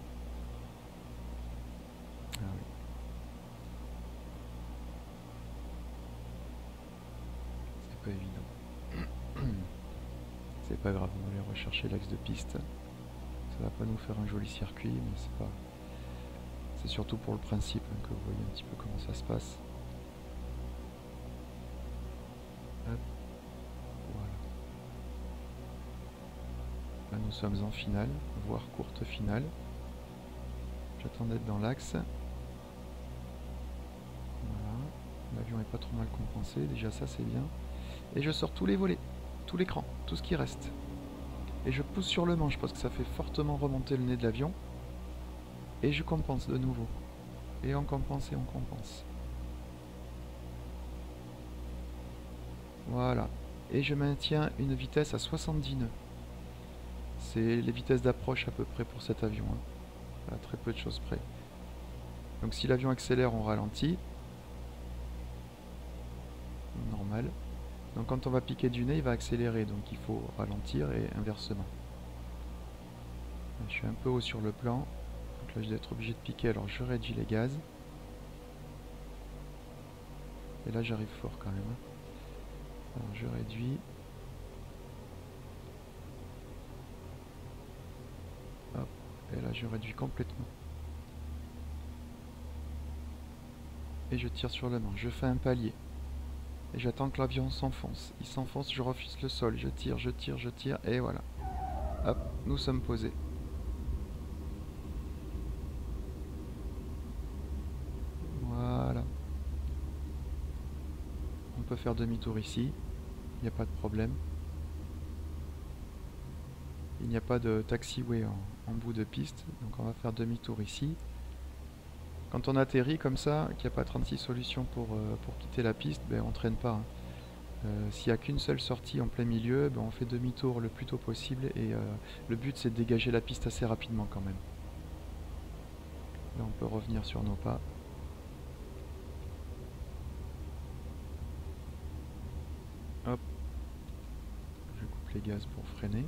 Ah oui. C'est pas évident. C'est pas grave, on va aller rechercher l'axe de piste. Ça va pas nous faire un joli circuit, mais c'est pas. C'est surtout pour le principe hein, que vous voyez un petit peu comment ça se passe. Hop. Voilà. Là nous sommes en finale, voire courte finale. J'attends d'être dans l'axe. Voilà. L'avion est pas trop mal compensé, déjà ça c'est bien. Et je sors tous les volets, tout l'écran, tout ce qui reste. Et je pousse sur le manche parce que ça fait fortement remonter le nez de l'avion. Et je compense de nouveau. Et on compense et on compense. Voilà. Et je maintiens une vitesse à 70 nœuds. C'est les vitesses d'approche à peu près pour cet avion. Hein. À très peu de choses près. Donc si l'avion accélère, on ralentit. Normal. Donc quand on va piquer du nez, il va accélérer. Donc il faut ralentir et inversement. Je suis un peu haut sur le plan. Donc là je vais être obligé de piquer. Alors je réduis les gaz. Et là j'arrive fort quand même. Alors je réduis. Hop. Et là je réduis complètement. Et je tire sur le manche. Je fais un palier. Et j'attends que l'avion s'enfonce. Il s'enfonce, je refuse le sol. Je tire, je tire, je tire. Et voilà. Hop, nous sommes posés. Voilà. On peut faire demi-tour ici. Il n'y a pas de problème. Il n'y a pas de taxiway en bout de piste. Donc on va faire demi-tour ici. Quand on atterrit comme ça, qu'il n'y a pas 36 solutions pour quitter la piste, ben, on ne traîne pas. Hein. S'il n'y a qu'une seule sortie en plein milieu, ben, on fait demi-tour le plus tôt possible. Et le but c'est de dégager la piste assez rapidement quand même. Là on peut revenir sur nos pas. Hop. Je coupe les gaz pour freiner.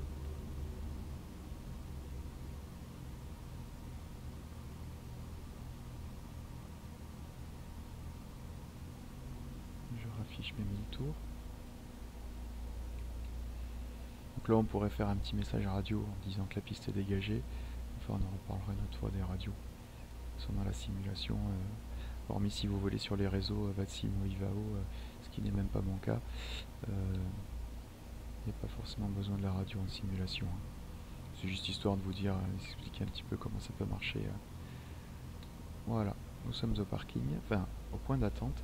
Je raffiche mes 1000 tours. Donc là on pourrait faire un petit message radio en disant que la piste est dégagée. Enfin on en reparlera une autre fois des radios. Sont dans la simulation, hormis si vous volez sur les réseaux VATSIM ou IVAO, ce qui n'est même pas mon cas. Il n'y a pas forcément besoin de la radio en simulation. Hein. C'est juste histoire de vous dire, expliquer un petit peu comment ça peut marcher. Voilà, nous sommes au parking, enfin au point d'attente.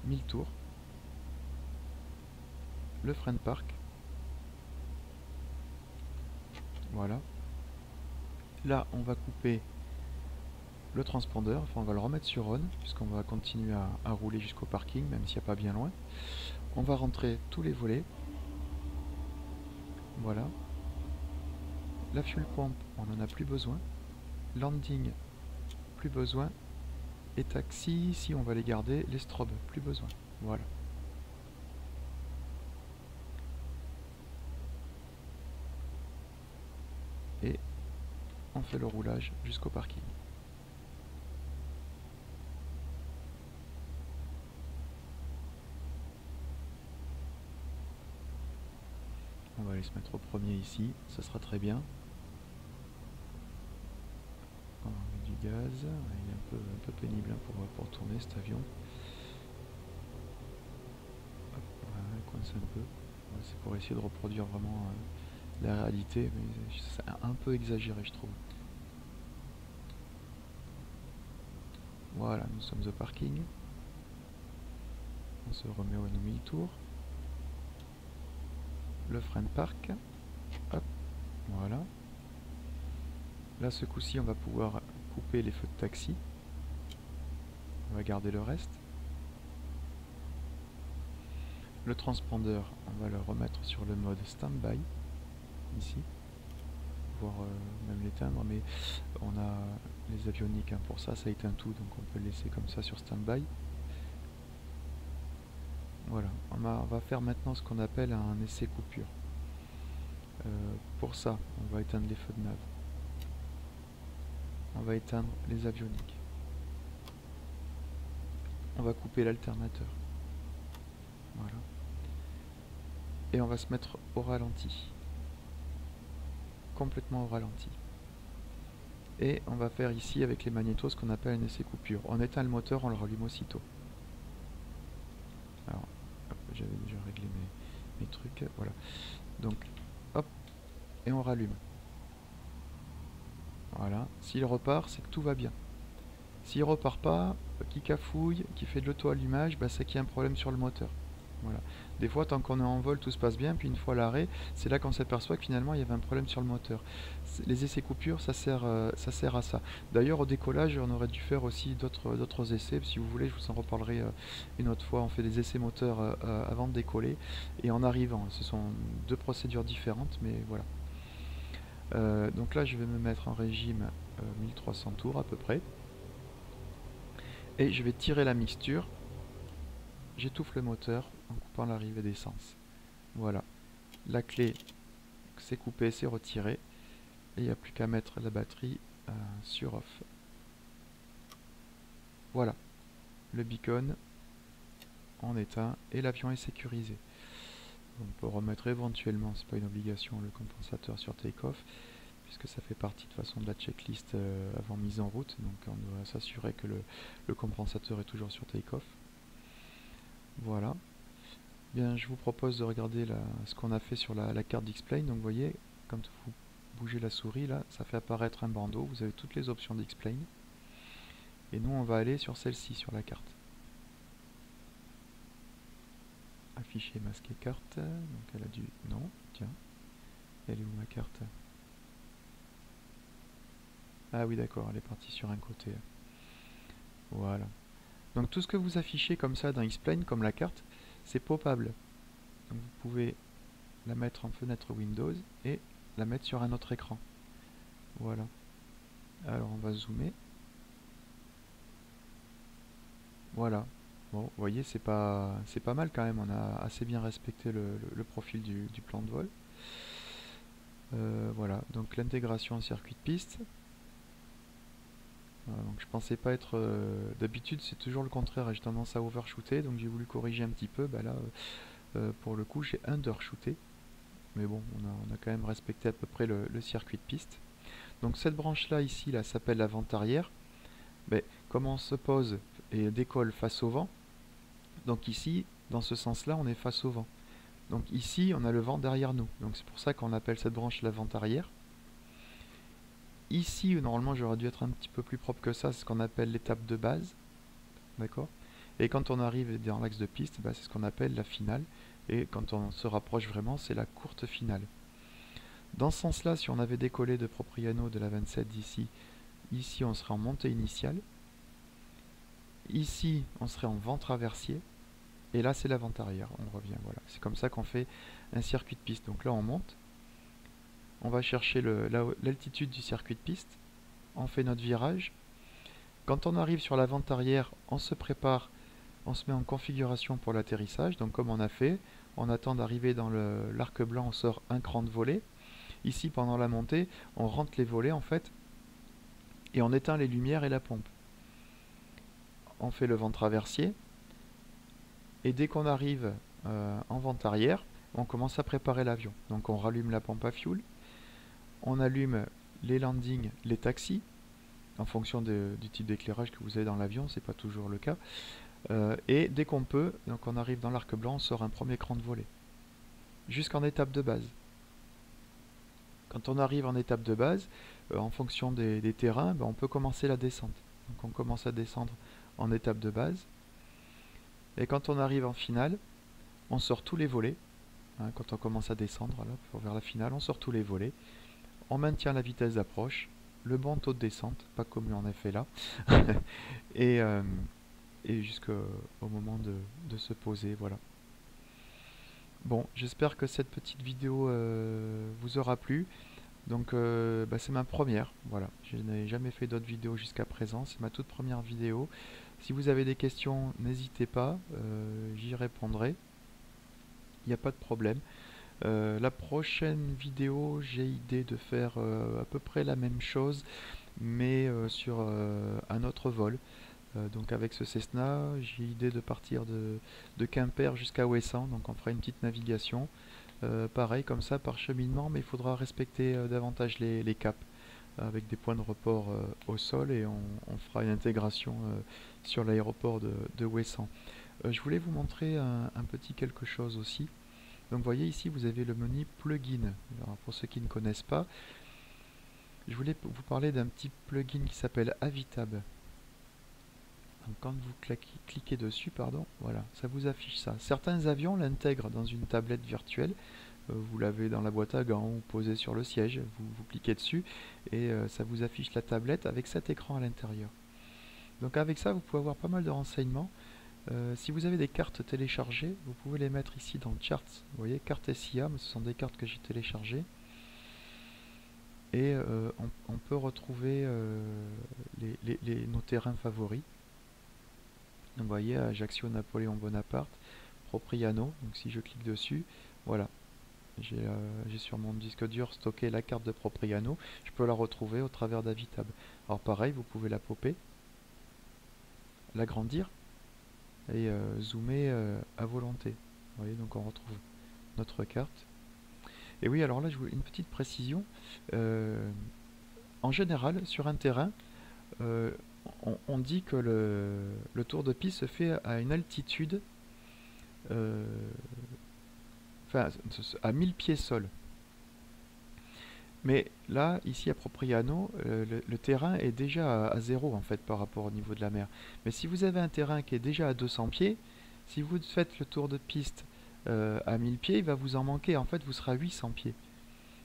1000 tours. Le frein de parc. Voilà. Là, on va couper le transpondeur, enfin on va le remettre sur on, puisqu'on va continuer à rouler jusqu'au parking, même s'il n'y a pas bien loin. On va rentrer tous les volets. Voilà. La fuel pompe, on n'en a plus besoin. Landing, plus besoin. Et taxi, ici on va les garder, les strobes, plus besoin. Voilà. Et on fait le roulage jusqu'au parking. On va aller se mettre au premier ici, ça sera très bien. On met du gaz, il est un peu pénible pour tourner cet avion. Hop, voilà, il coince un peu. C'est pour essayer de reproduire vraiment la réalité, mais c'est un peu exagéré je trouve. Voilà, nous sommes au parking. On se remet au demi-tour. Le frein de parc. Hop, voilà. Là, ce coup-ci, on va pouvoir couper les feux de taxi. On va garder le reste. Le transpondeur, on va le remettre sur le mode stand-by, ici. Voire même l'éteindre, mais on a les avioniques hein, pour ça, ça éteint tout, donc on peut le laisser comme ça sur stand-by. Voilà, on va faire maintenant ce qu'on appelle un essai coupure. Pour ça, on va éteindre les feux de nav. On va éteindre les avioniques. On va couper l'alternateur. Voilà. Et on va se mettre au ralenti. Complètement au ralenti. Et on va faire ici avec les magnétos ce qu'on appelle un essai coupure. On éteint le moteur, on le rallume aussitôt. Alors, j'avais déjà réglé mes trucs. Voilà. Donc, hop, et on rallume. Voilà. S'il repart, c'est que tout va bien. S'il repart pas, qui cafouille, qui fait de l'auto-allumage, bah, c'est qu'il y a un problème sur le moteur. Voilà. Des fois, tant qu'on est en vol, tout se passe bien, puis une fois l'arrêt, c'est là qu'on s'aperçoit que finalement il y avait un problème sur le moteur. Les essais coupures, ça sert à ça. D'ailleurs, au décollage, on aurait dû faire aussi d'autres essais. Si vous voulez, je vous en reparlerai une autre fois. On fait des essais moteurs avant de décoller et en arrivant. Ce sont deux procédures différentes, mais voilà. Donc là, je vais me mettre en régime 1300 tours à peu près. Et je vais tirer la mixture. J'étouffe le moteur en coupant l'arrivée d'essence. Voilà. La clé, c'est coupé, c'est retiré. Et il n'y a plus qu'à mettre la batterie sur off. Voilà. Le beacon, on éteint et l'avion est sécurisé. On peut remettre éventuellement, c'est pas une obligation, le compensateur sur take-off, puisque ça fait partie de façon de la checklist avant mise en route. Donc on doit s'assurer que le compensateur est toujours sur take-off. Voilà. Bien, je vous propose de regarder ce qu'on a fait sur la carte d'X-Plane. Donc vous voyez, quand vous bougez la souris, là, ça fait apparaître un bandeau. Vous avez toutes les options d'X-Plane. Et nous, on va aller sur celle-ci, sur la carte. Afficher, masquer carte. Donc elle a dû... Non, tiens. Elle est où ma carte? Ah oui, d'accord, elle est partie sur un côté. Voilà. Donc tout ce que vous affichez comme ça dans X-Plane, comme la carte, c'est poppable. Donc vous pouvez la mettre en fenêtre Windows et la mettre sur un autre écran. Voilà. Alors on va zoomer. Voilà. Bon, vous voyez, c'est pas mal quand même. On a assez bien respecté le profil du plan de vol. Voilà. Donc l'intégration en circuit de piste. Donc je pensais pas être... d'habitude c'est toujours le contraire, j'ai tendance à overshooter, donc j'ai voulu corriger un petit peu. Bah là, pour le coup, j'ai undershooté. Mais bon, on a quand même respecté à peu près le circuit de piste. Donc cette branche là, ici, là, s'appelle la vente arrière. Mais comme on se pose et décolle face au vent, donc ici, dans ce sens-là, on est face au vent. Donc ici, on a le vent derrière nous. Donc c'est pour ça qu'on appelle cette branche la vente arrière. Ici, normalement, j'aurais dû être un petit peu plus propre que ça, c'est ce qu'on appelle l'étape de base. D'accord? Et quand on arrive dans l'axe de piste, bah, c'est ce qu'on appelle la finale. Et quand on se rapproche vraiment, c'est la courte finale. Dans ce sens-là, si on avait décollé de Propriano de la 27 d'ici, ici on serait en montée initiale. Ici, on serait en vent traversier. Et là, c'est la vente arrière. On revient, voilà. C'est comme ça qu'on fait un circuit de piste. Donc là, on monte. On va chercher l'altitude du circuit de piste. On fait notre virage. Quand on arrive sur la vente arrière, on se prépare, on se met en configuration pour l'atterrissage. Donc comme on a fait, on attend d'arriver dans l'arc blanc, on sort un cran de volée. Ici, pendant la montée, on rentre les volets en fait, et on éteint les lumières et la pompe. On fait le vent traversier, et dès qu'on arrive en vente arrière, on commence à préparer l'avion. Donc on rallume la pompe à fuel, on allume les landings, les taxis, en fonction du type d'éclairage que vous avez dans l'avion, c'est pas toujours le cas. Et dès qu'on peut, donc on arrive dans l'arc blanc, on sort un premier cran de volée, jusqu'en étape de base. Quand on arrive en étape de base, en fonction des terrains, on peut commencer la descente. Donc on commence à descendre en étape de base. Et quand on arrive en finale, on sort tous les volets. Hein, quand on commence à descendre là, pour vers la finale, on sort tous les volets. On maintient la vitesse d'approche, le bon taux de descente, pas comme on a fait là. et jusqu'au moment de se poser, voilà. Bon, j'espère que cette petite vidéo vous aura plu. Donc c'est ma première, voilà. Je n'ai jamais fait d'autres vidéos jusqu'à présent, c'est ma toute première vidéo. Si vous avez des questions, n'hésitez pas, j'y répondrai. Il n'y a pas de problème. La prochaine vidéo, j'ai idée de faire à peu près la même chose, mais sur un autre vol. Donc avec ce Cessna, j'ai idée de partir de Quimper jusqu'à Ouessant, donc on fera une petite navigation. Pareil comme ça par cheminement, mais il faudra respecter davantage les caps avec des points de report au sol, et on fera une intégration sur l'aéroport de Ouessant. Je voulais vous montrer un petit quelque chose aussi. Donc vous voyez ici, vous avez le menu plugin. Alors, pour ceux qui ne connaissent pas, je voulais vous parler d'un petit plugin qui s'appelle Avitab. Donc quand vous cliquez dessus, voilà, ça vous affiche ça. Certains avions l'intègrent dans une tablette virtuelle. Vous l'avez dans la boîte à gants ou posé sur le siège. Vous cliquez dessus et ça vous affiche la tablette avec cet écran à l'intérieur. Donc avec ça, vous pouvez avoir pas mal de renseignements. Si vous avez des cartes téléchargées, vous pouvez les mettre ici dans Charts. Vous voyez, cartes SIA, mais ce sont des cartes que j'ai téléchargées. Et on peut retrouver nos terrains favoris. Donc vous voyez, Ajaccio, Napoléon Bonaparte, Propriano. Donc si je clique dessus, voilà. J'ai sur mon disque dur stocké la carte de Propriano. Je peux la retrouver au travers d'Avitab. Alors pareil, vous pouvez la popper, l'agrandir et zoomer à volonté. Vous voyez, donc on retrouve notre carte. Et oui, alors là, je voulais une petite précision. En général, sur un terrain, on dit que le tour de piste se fait à une altitude, à 1000 pieds sol. Mais là, ici à Propriano, le terrain est déjà à 0 en fait par rapport au niveau de la mer. Mais si vous avez un terrain qui est déjà à 200 pieds, si vous faites le tour de piste à 1000 pieds, il va vous en manquer. En fait, vous serez à 800 pieds.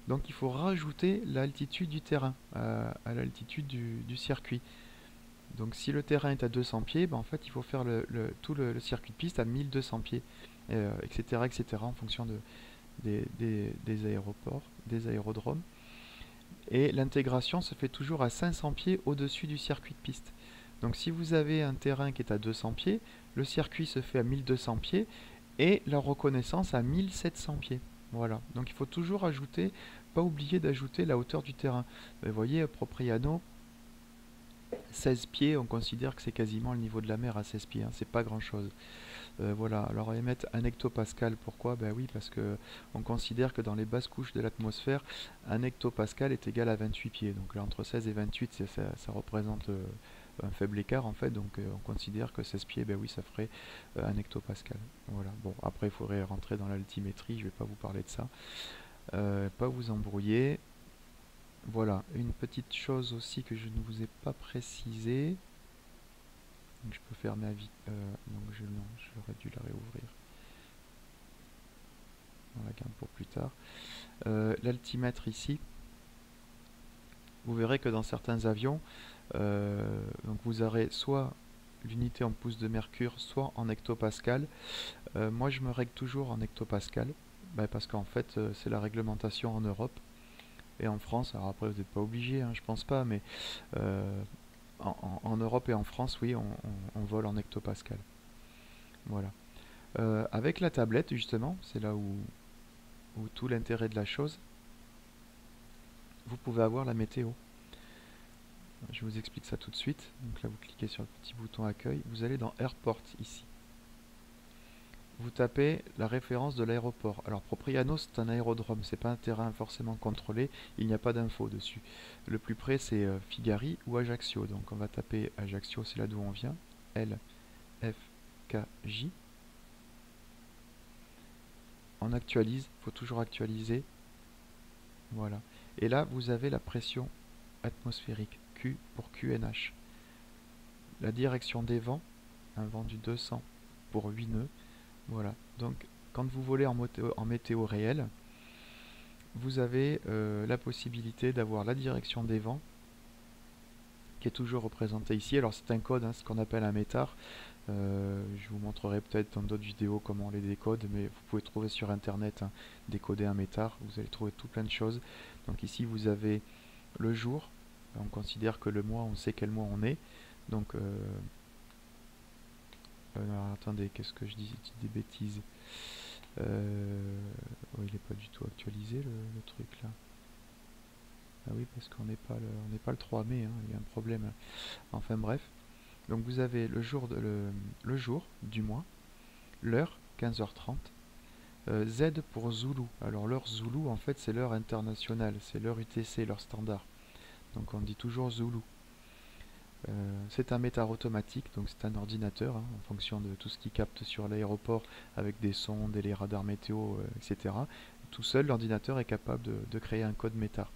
Donc il faut rajouter l'altitude du terrain à l'altitude du circuit. Donc si le terrain est à 200 pieds, en fait il faut faire tout le circuit de piste à 1200 pieds, etc., etc., en fonction des aéroports, des aérodromes. Et l'intégration se fait toujours à 500 pieds au-dessus du circuit de piste. Donc si vous avez un terrain qui est à 200 pieds, le circuit se fait à 1200 pieds et la reconnaissance à 1700 pieds. Voilà, donc il faut toujours ajouter, pas oublier d'ajouter la hauteur du terrain. Vous voyez, Propriano, 16 pieds, on considère que c'est quasiment le niveau de la mer à 16 pieds, hein, c'est pas grand chose. Voilà, alors on va mettre un hectopascal, pourquoi? Ben oui, parce que on considère que dans les basses couches de l'atmosphère, un hectopascal est égal à 28 pieds. Donc là, entre 16 et 28, ça représente un faible écart en fait, donc on considère que 16 pieds, ben oui, ça ferait un hectopascal. Voilà, bon, après il faudrait rentrer dans l'altimétrie, je vais pas vous parler de ça. Pas vous embrouiller. Voilà, une petite chose aussi que je ne vous ai pas précisé. Donc je peux faire ma vie. Donc non, j'aurais dû la réouvrir. On la garde pour plus tard. L'altimètre ici. Vous verrez que dans certains avions, donc vous aurez soit l'unité en pouces de mercure, soit en hectopascal. Moi je me règle toujours en hectopascal, parce qu'en fait c'est la réglementation en Europe et en France. Alors après vous n'êtes pas obligé, hein, je pense pas, mais En Europe et en France, oui, on vole en hectopascal. Voilà. Avec la tablette, justement, c'est là où tout l'intérêt de la chose, vous pouvez avoir la météo. Je vous explique ça tout de suite. Donc là, vous cliquez sur le petit bouton accueil. Vous allez dans Airport ici. Vous tapez la référence de l'aéroport. Alors Propriano, c'est un aérodrome, c'est pas un terrain forcément contrôlé, il n'y a pas d'infos dessus. Le plus près, c'est Figari ou Ajaccio. Donc on va taper Ajaccio, c'est là d'où on vient. L F K J. On actualise, il faut toujours actualiser. Voilà. Et là, vous avez la pression atmosphérique, Q pour QNH. La direction des vents, un vent du 200 pour 8 nœuds. Voilà. Donc, quand vous volez en météo réelle, vous avez la possibilité d'avoir la direction des vents, qui est toujours représentée ici. Alors, c'est un code, hein, ce qu'on appelle un métar. Je vous montrerai peut-être dans d'autres vidéos comment on les décode, mais vous pouvez trouver sur internet, hein, décoder un métar, vous allez trouver tout plein de choses. Donc ici vous avez le jour, on considère que le mois, on sait quel mois on est. Donc alors, attendez, qu'est-ce que je dis des bêtises. Oh, il n'est pas du tout actualisé le truc là. Ah oui, parce qu'on n'est pas le 3 mai, hein, il y a un problème. Enfin bref. Donc vous avez le jour du mois, l'heure, 15h30, Z pour Zulu. Alors l'heure Zulu, en fait, c'est l'heure internationale, c'est l'heure UTC, l'heure standard. Donc on dit toujours Zulu. C'est un métar automatique, donc c'est un ordinateur, hein, en fonction de tout ce qui capte sur l'aéroport avec des sondes et les radars météo, etc. Tout seul, l'ordinateur est capable de créer un code métar.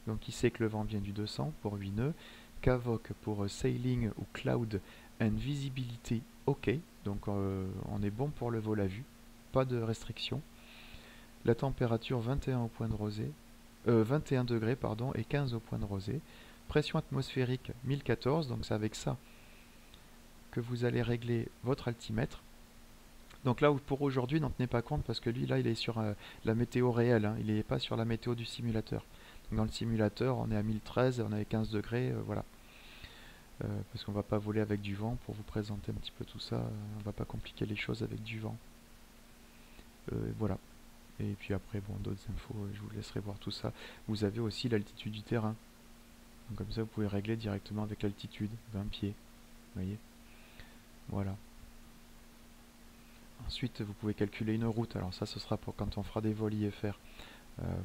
Donc il sait que le vent vient du 200 pour 8 nœuds, Kavok pour Sailing ou Cloud and Visibility OK, donc on est bon pour le vol à vue, pas de restriction. La température 21 au point de rosée, 21 degrés pardon, et 15 au point de rosée. Pression atmosphérique 1014, donc c'est avec ça que vous allez régler votre altimètre. Donc là, pour aujourd'hui, n'en tenez pas compte parce que lui, là, il est sur la météo réelle, hein, il n'est pas sur la météo du simulateur. Donc dans le simulateur, on est à 1013, on est à 15 degrés, voilà. Parce qu'on va pas voler avec du vent. Pour vous présenter un petit peu tout ça, on va pas compliquer les choses avec du vent. Voilà. Et puis après, bon, d'autres infos, je vous laisserai voir tout ça. Vous avez aussi l'altitude du terrain. Donc comme ça, vous pouvez régler directement avec l'altitude, 20 pieds. Vous voyez? Voilà. Ensuite, vous pouvez calculer une route. Alors ça, ce sera pour quand on fera des vols IFR.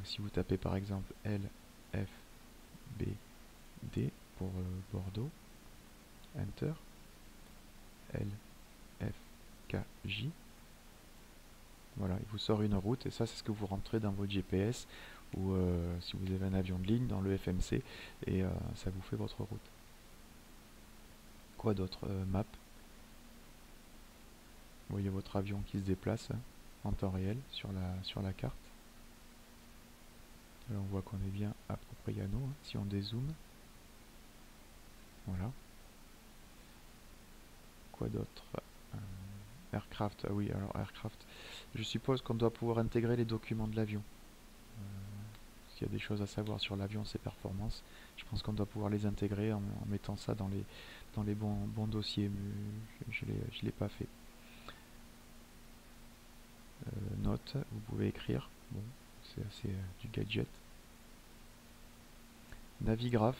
Si vous tapez par exemple L, F, B, D pour Bordeaux, Enter, L, F, K, J. Voilà, il vous sort une route et ça c'est ce que vous rentrez dans votre GPS ou si vous avez un avion de ligne dans le FMC et ça vous fait votre route. Quoi d'autre? Map. Vous voyez votre avion qui se déplace, hein, en temps réel sur la carte. Là on voit qu'on est bien à Propriano, hein, si on dézoome. Voilà. Quoi d'autre? Aircraft, ah oui, alors aircraft. Je suppose qu'on doit pouvoir intégrer les documents de l'avion. S'il y a des choses à savoir sur l'avion, ses performances, je pense qu'on doit pouvoir les intégrer en mettant ça dans les bons dossiers, mais je ne l'ai pas fait. Note, vous pouvez écrire, bon, c'est assez du gadget. Navigraph,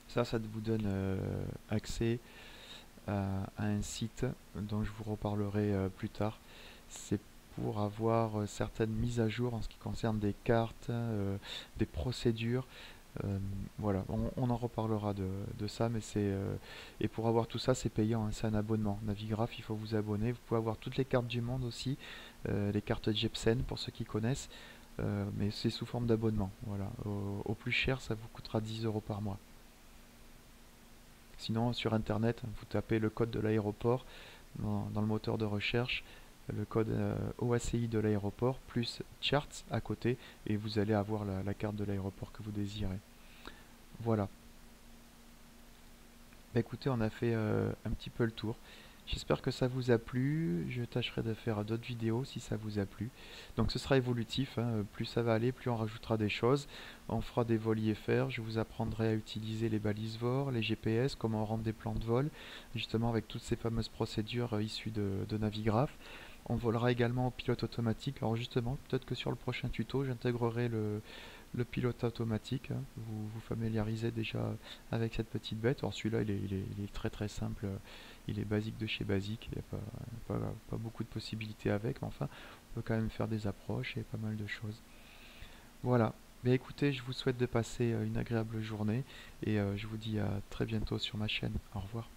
ça vous donne accès à un site dont je vous reparlerai plus tard. C'est pour avoir certaines mises à jour en ce qui concerne des cartes, des procédures. Voilà, on en reparlera de ça, mais et pour avoir tout ça, c'est payant, hein, c'est un abonnement. Navigraph, il faut vous abonner. Vous pouvez avoir toutes les cartes du monde aussi, les cartes Jepsen pour ceux qui connaissent, mais c'est sous forme d'abonnement. Voilà, au plus cher, ça vous coûtera 10 € par mois. Sinon, sur internet, vous tapez le code de l'aéroport dans le moteur de recherche, le code OACI de l'aéroport, plus charts à côté, et vous allez avoir la carte de l'aéroport que vous désirez. Voilà. Bah, écoutez, on a fait un petit peu le tour. J'espère que ça vous a plu. Je tâcherai de faire d'autres vidéos si ça vous a plu. Donc ce sera évolutif, hein. Plus ça va aller, plus on rajoutera des choses. On fera des vols IFR. Je vous apprendrai à utiliser les balises VOR, les GPS, comment rendre des plans de vol, justement avec toutes ces fameuses procédures issues de Navigraph. On volera également au pilote automatique. Alors justement, peut-être que sur le prochain tuto, j'intégrerai le pilote automatique, hein. Vous familiarisez déjà avec cette petite bête. Alors celui-là, il est très très simple. Il est basique de chez basique. Il n'y a pas beaucoup de possibilités avec. Mais enfin, on peut quand même faire des approches et pas mal de choses. Voilà. Mais écoutez, je vous souhaite de passer une agréable journée et je vous dis à très bientôt sur ma chaîne. Au revoir.